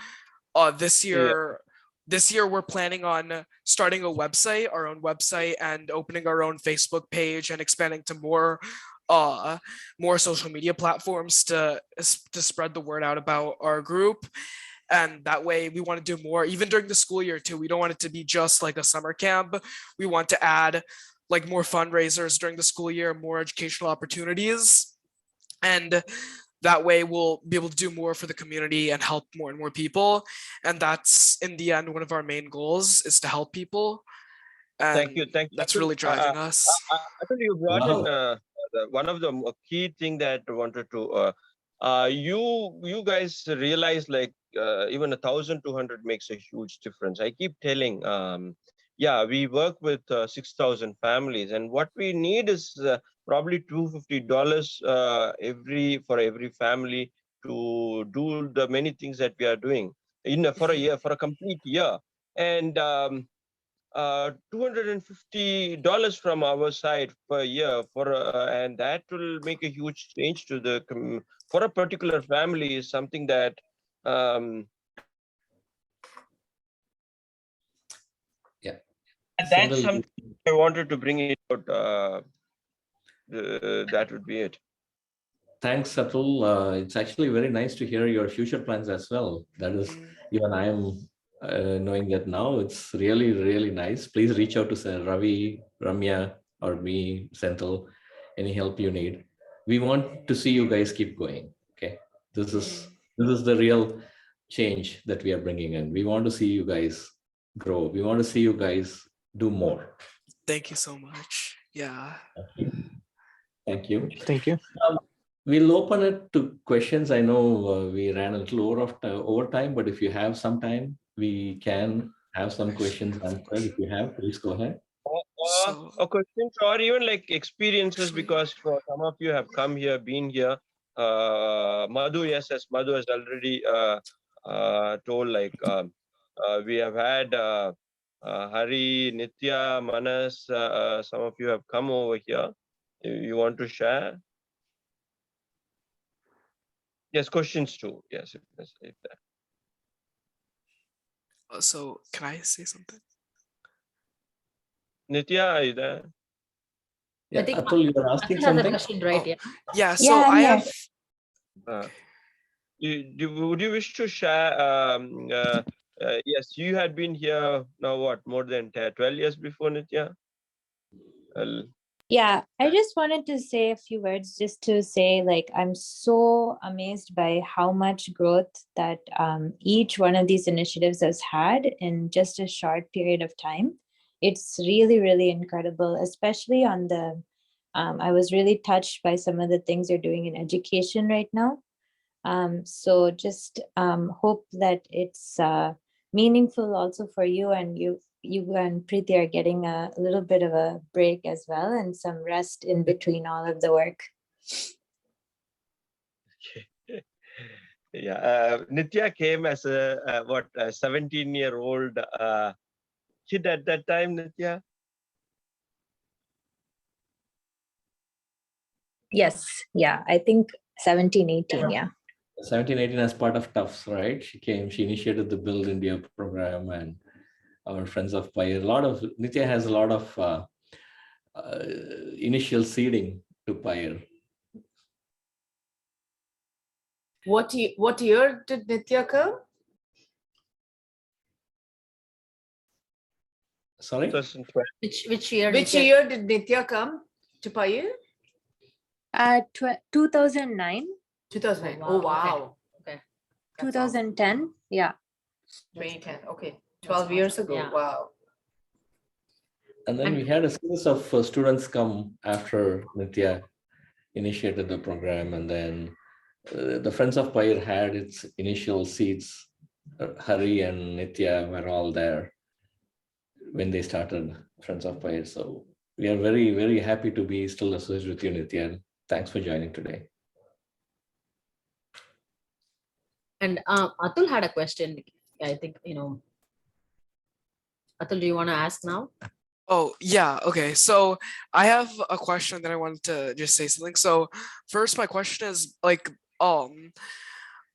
this year we're planning on starting a website, our own website, and opening our own Facebook page and expanding to more social media platforms to spread the word out about our group. And that way we want to do more even during the school year too. We don't want it to be just like a summer camp. We want to add more fundraisers during the school year, more educational opportunities, and that way we'll be able to do more for the community and help more and more people. And that's in the end one of our main goals, is to help people. And thank you. That's really driving us. I think you brought in one of the key thing that I wanted to you guys realize even 1,200 makes a huge difference. I keep telling yeah, we work with 6,000 families, and what we need is probably $250 for every family to do the many things that we are doing for a year, for a complete year. And $250 from our side per year and that will make a huge change to the for a particular family is something that that's something I wanted to bring it out. That would be it. Thanks, Atul. It's actually very nice to hear your future plans as well. That is, even I am knowing that now. It's really, really nice. Please reach out to Ravi, Ramya, or me, Senthil, any help you need. We want to see you guys keep going. Okay, this is the real change that we are bringing in. We want to see you guys grow. We want to see you guys do more. Thank you so much. Yeah. Thank you. Thank you. We'll open it to questions. I know we ran a little over time, but if you have some time, we can have some questions answered. If you have, please go ahead. Questions or even experiences, because for some of you have come here, been here. Madhu, yes, as Madhu has already told, we have had Hari, Nitya, Manas, some of you have come over here. You want to share? Yes, questions too. Yes, if that. So can I say something? Nitya, are you there? Yeah, Atul, you were asking something? Question, right? Yeah. So I have. Would you wish to share? Yes, you had been here now. What, more than 12 years before, Nitya? Yeah, I just wanted to say a few words, just to say, I'm so amazed by how much growth that each one of these initiatives has had in just a short period of time. It's really, really incredible, especially on the, I was really touched by some of the things you're doing in education right now. So just hope that it's meaningful also for you, and you and Preeti are getting a little bit of a break as well, and some rest in between all of the work. Yeah, Nitya came as a 17-year-old kid at that time, Nitya? Yes, yeah, I think 17, 18, yeah. 1718 as part of Tufts, right? She initiated the Build India program, and our friends of Payir. Nitya has a lot of initial seeding to Payir. What year did Nitya come? Sorry? 2012. Which year? Which Nitya? year did Nitya come to Payir? 2009, 2009. Oh, Oh, wow. wow. Okay. That's awesome. 2010. Yeah. 2010. Okay. That's 12 years awesome. ago. Yeah. Wow. And then And- we had a series of students come after Nitya initiated the program, and then the Friends of Payir had its initial seeds. Hari and Nitya were all there when they started Friends of Payir. So we are very, very happy to be still associated with you, Nitya. Thanks for joining today. And Atul had a question. I think, Atul, do you want to ask now? Oh, yeah. Okay. So I have a question that I wanted to just say something. So first, my question is like,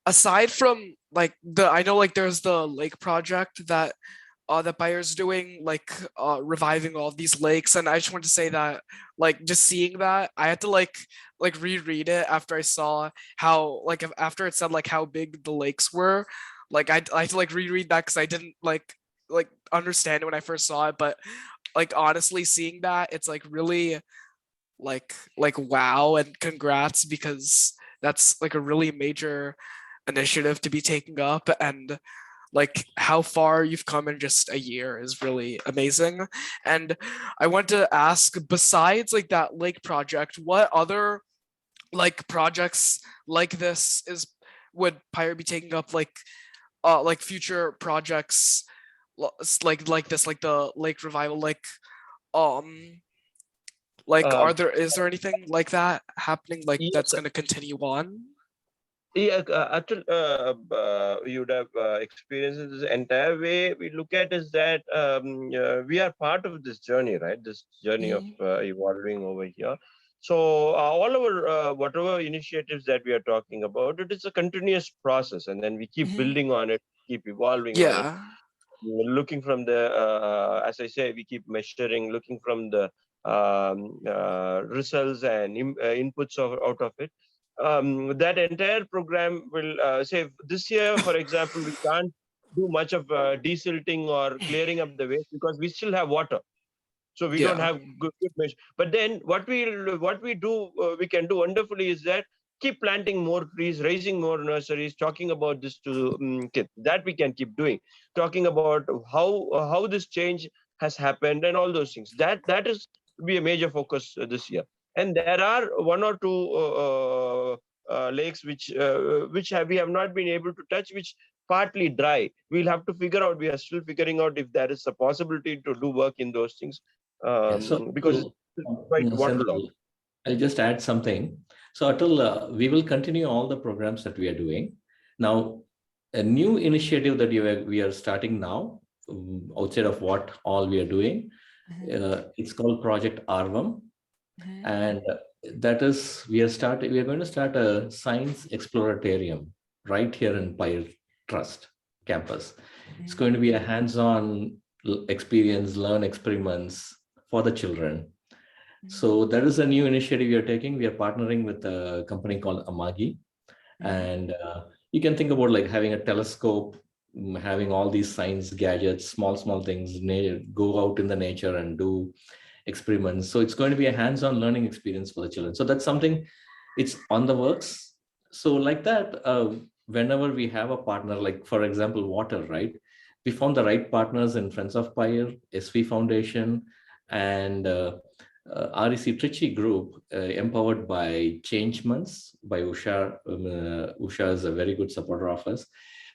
aside from like I know like there's the lake project that the Payir's doing, like reviving all these lakes, and I just want to say that like just seeing that, I had to like reread it after I saw how like after it said like how big the lakes were, like I had to like reread that because I didn't like understand it when I first saw it, but like honestly seeing that, it's like really like wow, and congrats, because that's like a really major initiative to be taking up, and like how far you've come in just a year is really amazing. And I want to ask, besides like that lake project, what other like projects like this would Payir be taking up, like future projects like this, like the lake revival, like Uh, is there anything like that happening, like yes, that's going to continue on? Yeah, Atul, you would have experienced this entire way we look at is that we are part of this journey, right? This journey of evolving over here. So all our whatever initiatives that we are talking about, it is a continuous process, and then we keep building on it, keep evolving on it. Yeah. Looking from the, as I say, we keep measuring, looking from the results and inputs out of it. That entire program will say this year, for example, we can't do much of desilting or clearing up the waste because we still have water. So we don't Yeah. have good measure. But then what we do, we can do wonderfully is that keep planting more trees, raising more nurseries, talking about this to kids. That we can keep doing, talking about how this change has happened and all those things. That is be a major focus this year. And there are one or two lakes which we have not been able to touch, which partly dry. We'll have to figure out. We are still figuring out if there is a possibility to do work in those things. Because it's quite waterlogged. I'll just add something. So Atul, we will continue all the programs that we are doing. Now, a new initiative that we are starting now, outside of what all we are doing, it's called Project Arvam. And that is, we are going to start a science exploratorium right here in Payir Trust campus. It's going to be a hands-on experience, learn experiments for the children. So that is a new initiative we are taking. We are partnering with a company called Amagi. And you can think about like having a telescope, having all these science gadgets, small things, go out in the nature and do experiments. So it's going to be a hands-on learning experience for the children. So that's something, it's on the works. So like that, whenever we have a partner, like for example, water, right? We found the right partners in Friends of Payir, SV Foundation, and REC Trichy Group, empowered by Change Months by Usha. Usha is a very good supporter of us.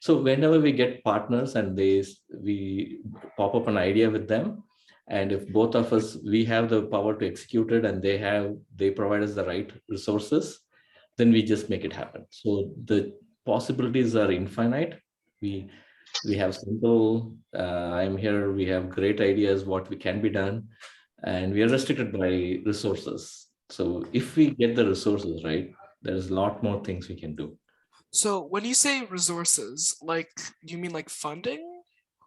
So whenever we get partners and we pop up an idea with them, and if both of us, we have the power to execute it and they provide us the right resources, then we just make it happen. So the possibilities are infinite. We have simple, I'm here, we have great ideas, what we can be done, and we are restricted by resources. So if we get the resources right, there's a lot more things we can do. So when you say resources, like, do you mean like funding?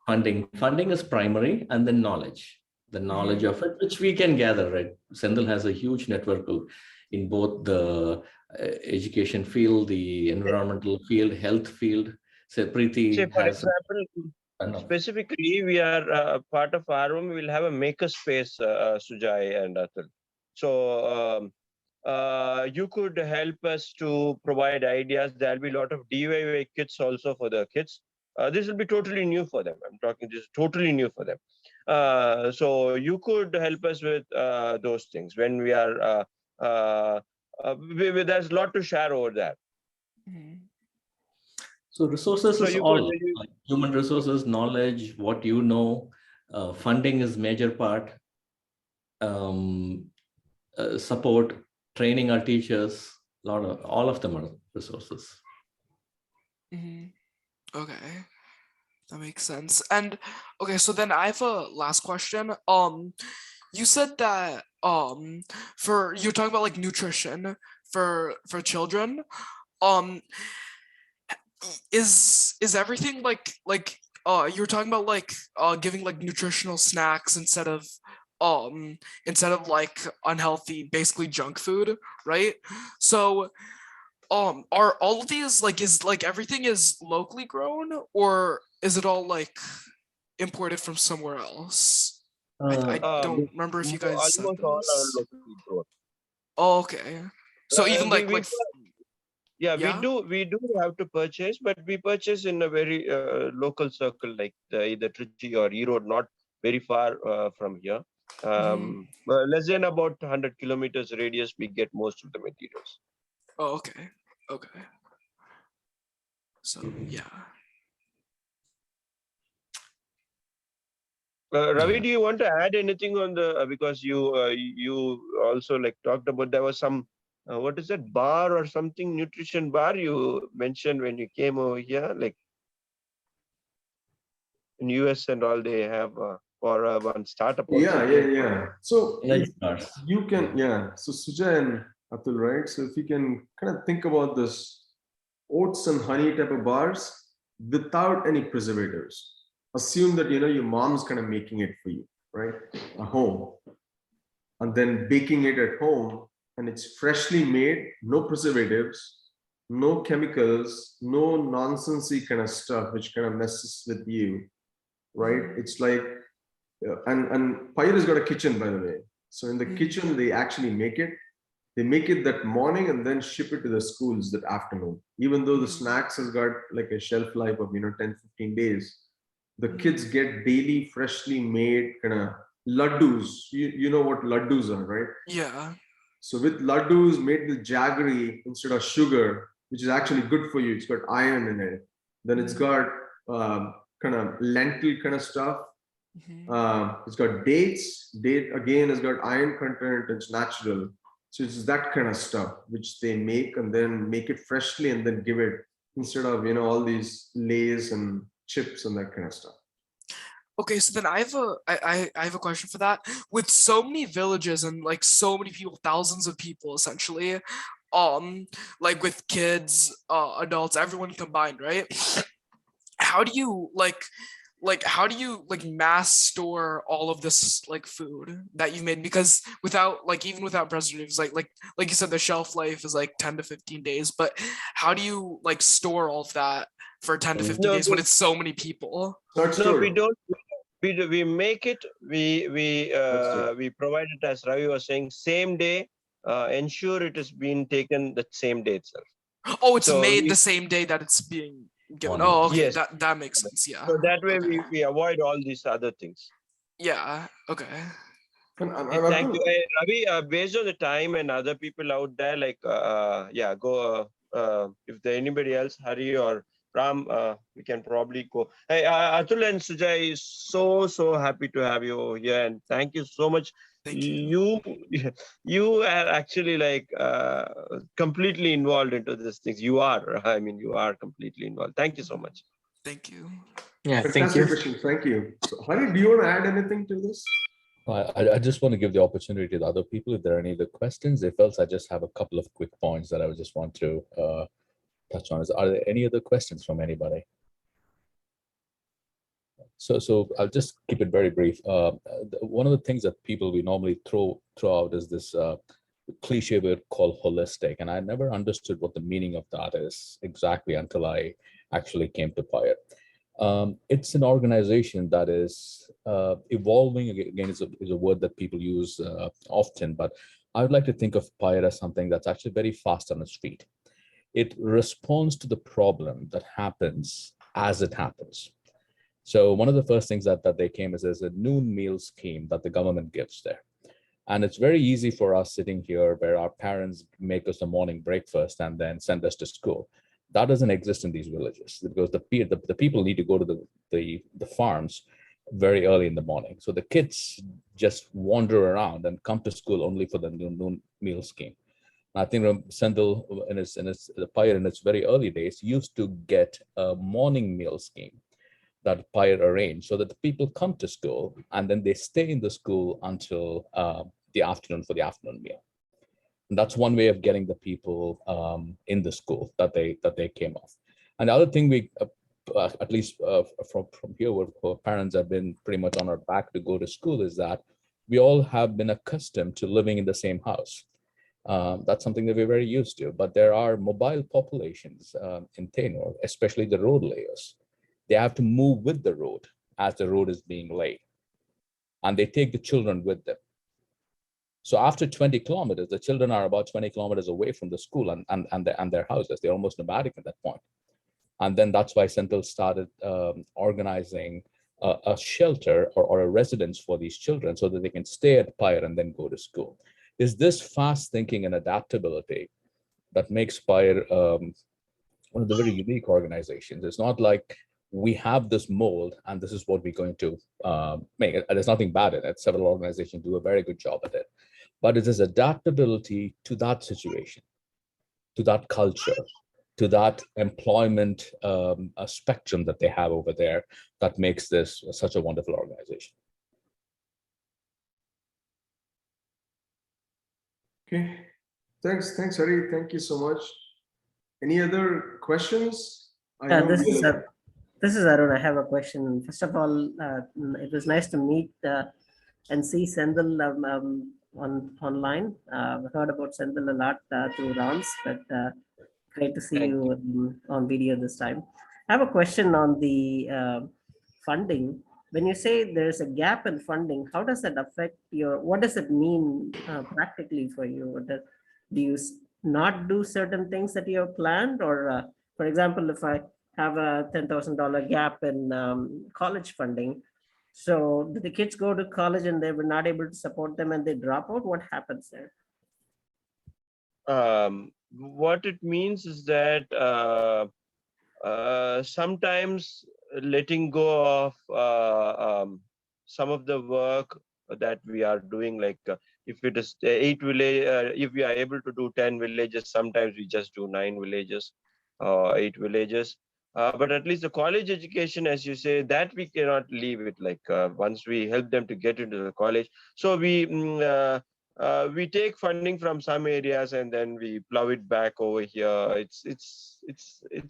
Funding is primary, and then knowledge. The knowledge of it, which we can gather, right? Sendil has a huge network in both the education field, the environmental field, health field. So Say, Preeti for has example, specifically, we are part of our room. We'll have a maker space, Sujai and Atul. So you could help us to provide ideas. There'll be a lot of DIY kits also for the kids. This will be totally new for them. I'm talking this is totally new for them. So you could help us with those things when we are. There's a lot to share over there. So resources So is you all could like human resources, knowledge, what you know. Funding is major part. Support, training our teachers. All of them are resources. Okay, that makes sense. And okay, so then I have a last question. You said that for you're talking about like nutrition for children. Is everything like you're talking about like giving like nutritional snacks instead of like unhealthy, basically junk food, right? So are all of these like, is like everything is locally grown, or is it all like imported from somewhere else? I don't remember if you guys said almost all are this. locally grown. Oh, okay. So even like we do have to purchase, but we purchase in a very local circle, like either Trichy or Erode, not very far from here. Less than about 100 kilometers radius, we get most of the materials. Oh, okay. Okay. So yeah. Ravi, do you want to add anything on the because you also like talked about there was some what is that bar or something nutrition bar you mentioned when you came over here, like in US and all they have for one startup also. Yeah. So bars. you can So Sujay and Atul, right? So if you can kind of think about this oats and honey type of bars without any preservatives. Assume that your mom's kind of making it for you, right, at home, and then baking it at home, and it's freshly made, no preservatives, no chemicals, no nonsensey kind of stuff which kind of messes with you, right? It's like, and Payir has got a kitchen, by the way. So in the kitchen, they actually make it. They make it that morning and then ship it to the schools that afternoon. Even though the snacks has got like a shelf life of 10, 15 days, the kids get daily freshly made kind of laddus. You know what laddus are, right? Yeah. So with laddus made with jaggery instead of sugar, which is actually good for you. It's got iron in it. Then it's got kind of lentil kind of stuff. It's got dates. Date again has got iron content. It's natural. So it's that kind of stuff which they make and then make it freshly and then give it instead of all these lays and chips and that kind of stuff. Okay, so then I have a question for that. With so many villages and like so many people, thousands of people essentially, like with kids, adults, everyone combined, right? How do you mass store all of this like food that you've made? Because even without preservatives, like you said, the shelf life is like 10 to 15 days, but how do you like store all of that for 10 to 15 days when it's so many people? No, we don't. We make it. We provide it, as Ravi was saying, same day. Ensure it is being taken the same day itself. Oh, it's made the same day that it's being given. Oh, okay, yes. that makes sense. Yeah. So that way we avoid all these other things. Yeah. Okay. Thank you, Ravi. Based on the time and other people out there, like go. If there anybody else, Hari or Ram, we can probably go. Hey, Atul and Sujay is so happy to have you here, and thank you so much. Thank you. You are actually like completely involved into these things. You are. I mean, you are completely involved. Thank you so much. Thank you. Yeah, thank you. Thank you. So, Hari, do you want to add anything to this? I just want to give the opportunity to the other people if there are any other questions. If else, I just have a couple of quick points that I would just want to touch on. Are there any other questions from anybody? So I'll just keep it very brief. One of the things that people we normally throw out is this cliche word called holistic, and I never understood what the meaning of that is exactly until I actually came to Payir. It's an organization that is evolving. Again, is a word that people use often, but I would like to think of Payir as something that's actually very fast on its feet. It responds to the problem that happens as it happens. So one of the first things that they came is there's a noon meal scheme that the government gives there. And it's very easy for us sitting here where our parents make us a morning breakfast and then send us to school. That doesn't exist in these villages because the people need to go to the farms very early in the morning. So the kids just wander around and come to school only for the noon meal scheme. I think Sendil the Payir in its very early days used to get a morning meal scheme that Payir arranged so that the people come to school and then they stay in the school until the afternoon for the afternoon meal. And that's one way of getting the people in the school that they came off. And the other thing we, at least from here, where parents have been pretty much on our back to go to school, is that we all have been accustomed to living in the same house. That's something that we're very used to. But there are mobile populations in Tenor, especially the road layers. They have to move with the road as the road is being laid. And they take the children with them. So after 20 kilometers, the children are about 20 kilometers away from the school and their houses. They're almost nomadic at that point. And then that's why Senthil started organizing a shelter or a residence for these children so that they can stay at Payir and then go to school. Is this fast thinking and adaptability that makes Payir one of the very unique organizations? It's not like we have this mold and this is what we're going to make. There's nothing bad in it. Several organizations do a very good job at it. But it is adaptability to that situation, to that culture, to that employment spectrum that they have over there that makes this such a wonderful organization. Okay, thanks, Hari. Thank you so much. Any other questions? This is Arun. I have a question. First of all, it was nice to meet and see Senthil online. I've heard about Senthil a lot through Rams, but great to see you on video this time. I have a question on the funding. When you say there's a gap in funding, how does that affect what does it mean practically for you? Do you not do certain things that you have planned? Or for example, if I have a $10,000 gap in college funding, so do the kids go to college and they were not able to support them and they drop out? What happens there? What it means is that sometimes letting go of some of the work that we are doing, like if it is 8 village, if we are able to do 10 villages, sometimes we just do 9 villages, 8 villages. But at least the college education, as you say, that we cannot leave it. Like once we help them to get into the college, so we take funding from some areas and then we plow it back over here. It's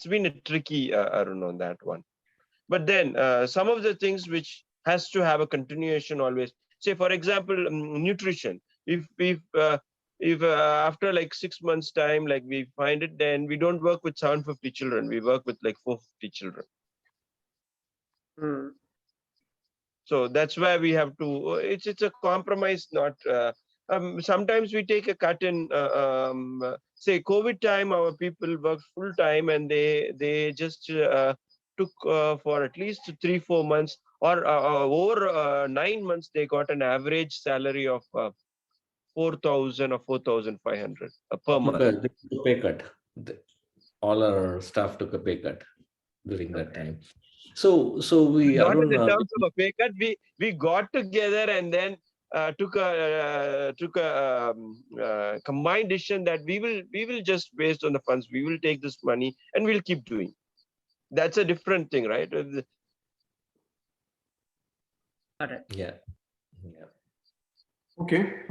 been a tricky, I don't know, that one. But then some of the things which has to have a continuation always. Say, for example, nutrition. If after like 6 months time, like we find it, then we don't work with 750 children. We work with like 450 children. So that's why we have to. It's a compromise. Not sometimes we take a cut in. Say COVID time, our people worked full time and they just took for at least 3-4 months or over 9 months. They got an average salary of 4,000 or 4,500 per month. They took a pay cut. All our staff took a pay cut during that time. So we not in the terms of a pay cut. We got together and then took a combined decision that we will just, based on the funds, we will take this money and we'll keep doing. That's a different thing, right? Got it. Yeah. Okay.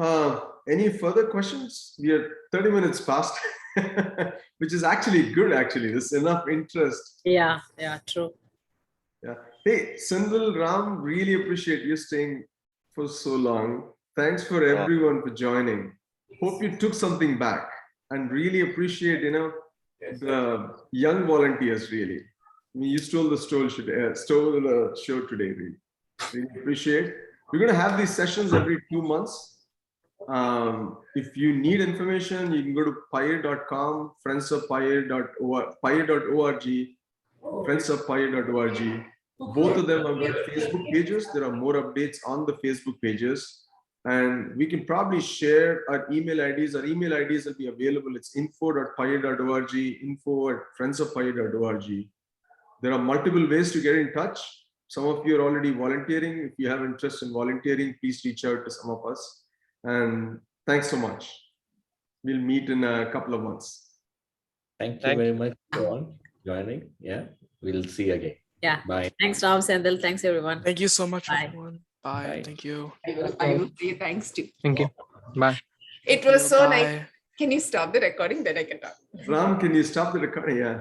Any further questions? We are 30 minutes past, which is actually good. Actually, there's enough interest. Yeah, true. Yeah. Hey, Sandal, Ram, really appreciate you staying for so long. Thanks for everyone for joining. Hope you took something back, and really appreciate, the young volunteers. Really, I mean, you stole the show today. Really appreciate. We're going to have these sessions every 2 months. If you need information, you can go to payir.com, payir.org, friendsofpayir.org. Both of them have got Facebook pages. There are more updates on the Facebook pages. And we can probably share our email IDs. Our email IDs will be available. It's info.payir.org, info@friendsofpayir.org. There are multiple ways to get in touch. Some of you are already volunteering. If you have interest in volunteering, please reach out to some of us. And thanks so much. We'll meet in a couple of months. Thank you very much for joining. Yeah, we'll see you again. Yeah. Bye. Thanks, Ram, Sendil. Thanks, everyone. Thank you so much, Bye. everyone. Bye. Thank you. I will say thanks to. Thank you. Bye. It was so Bye. nice. Can you stop the recording? Then I can talk. Ram, can you stop the recording? Yeah.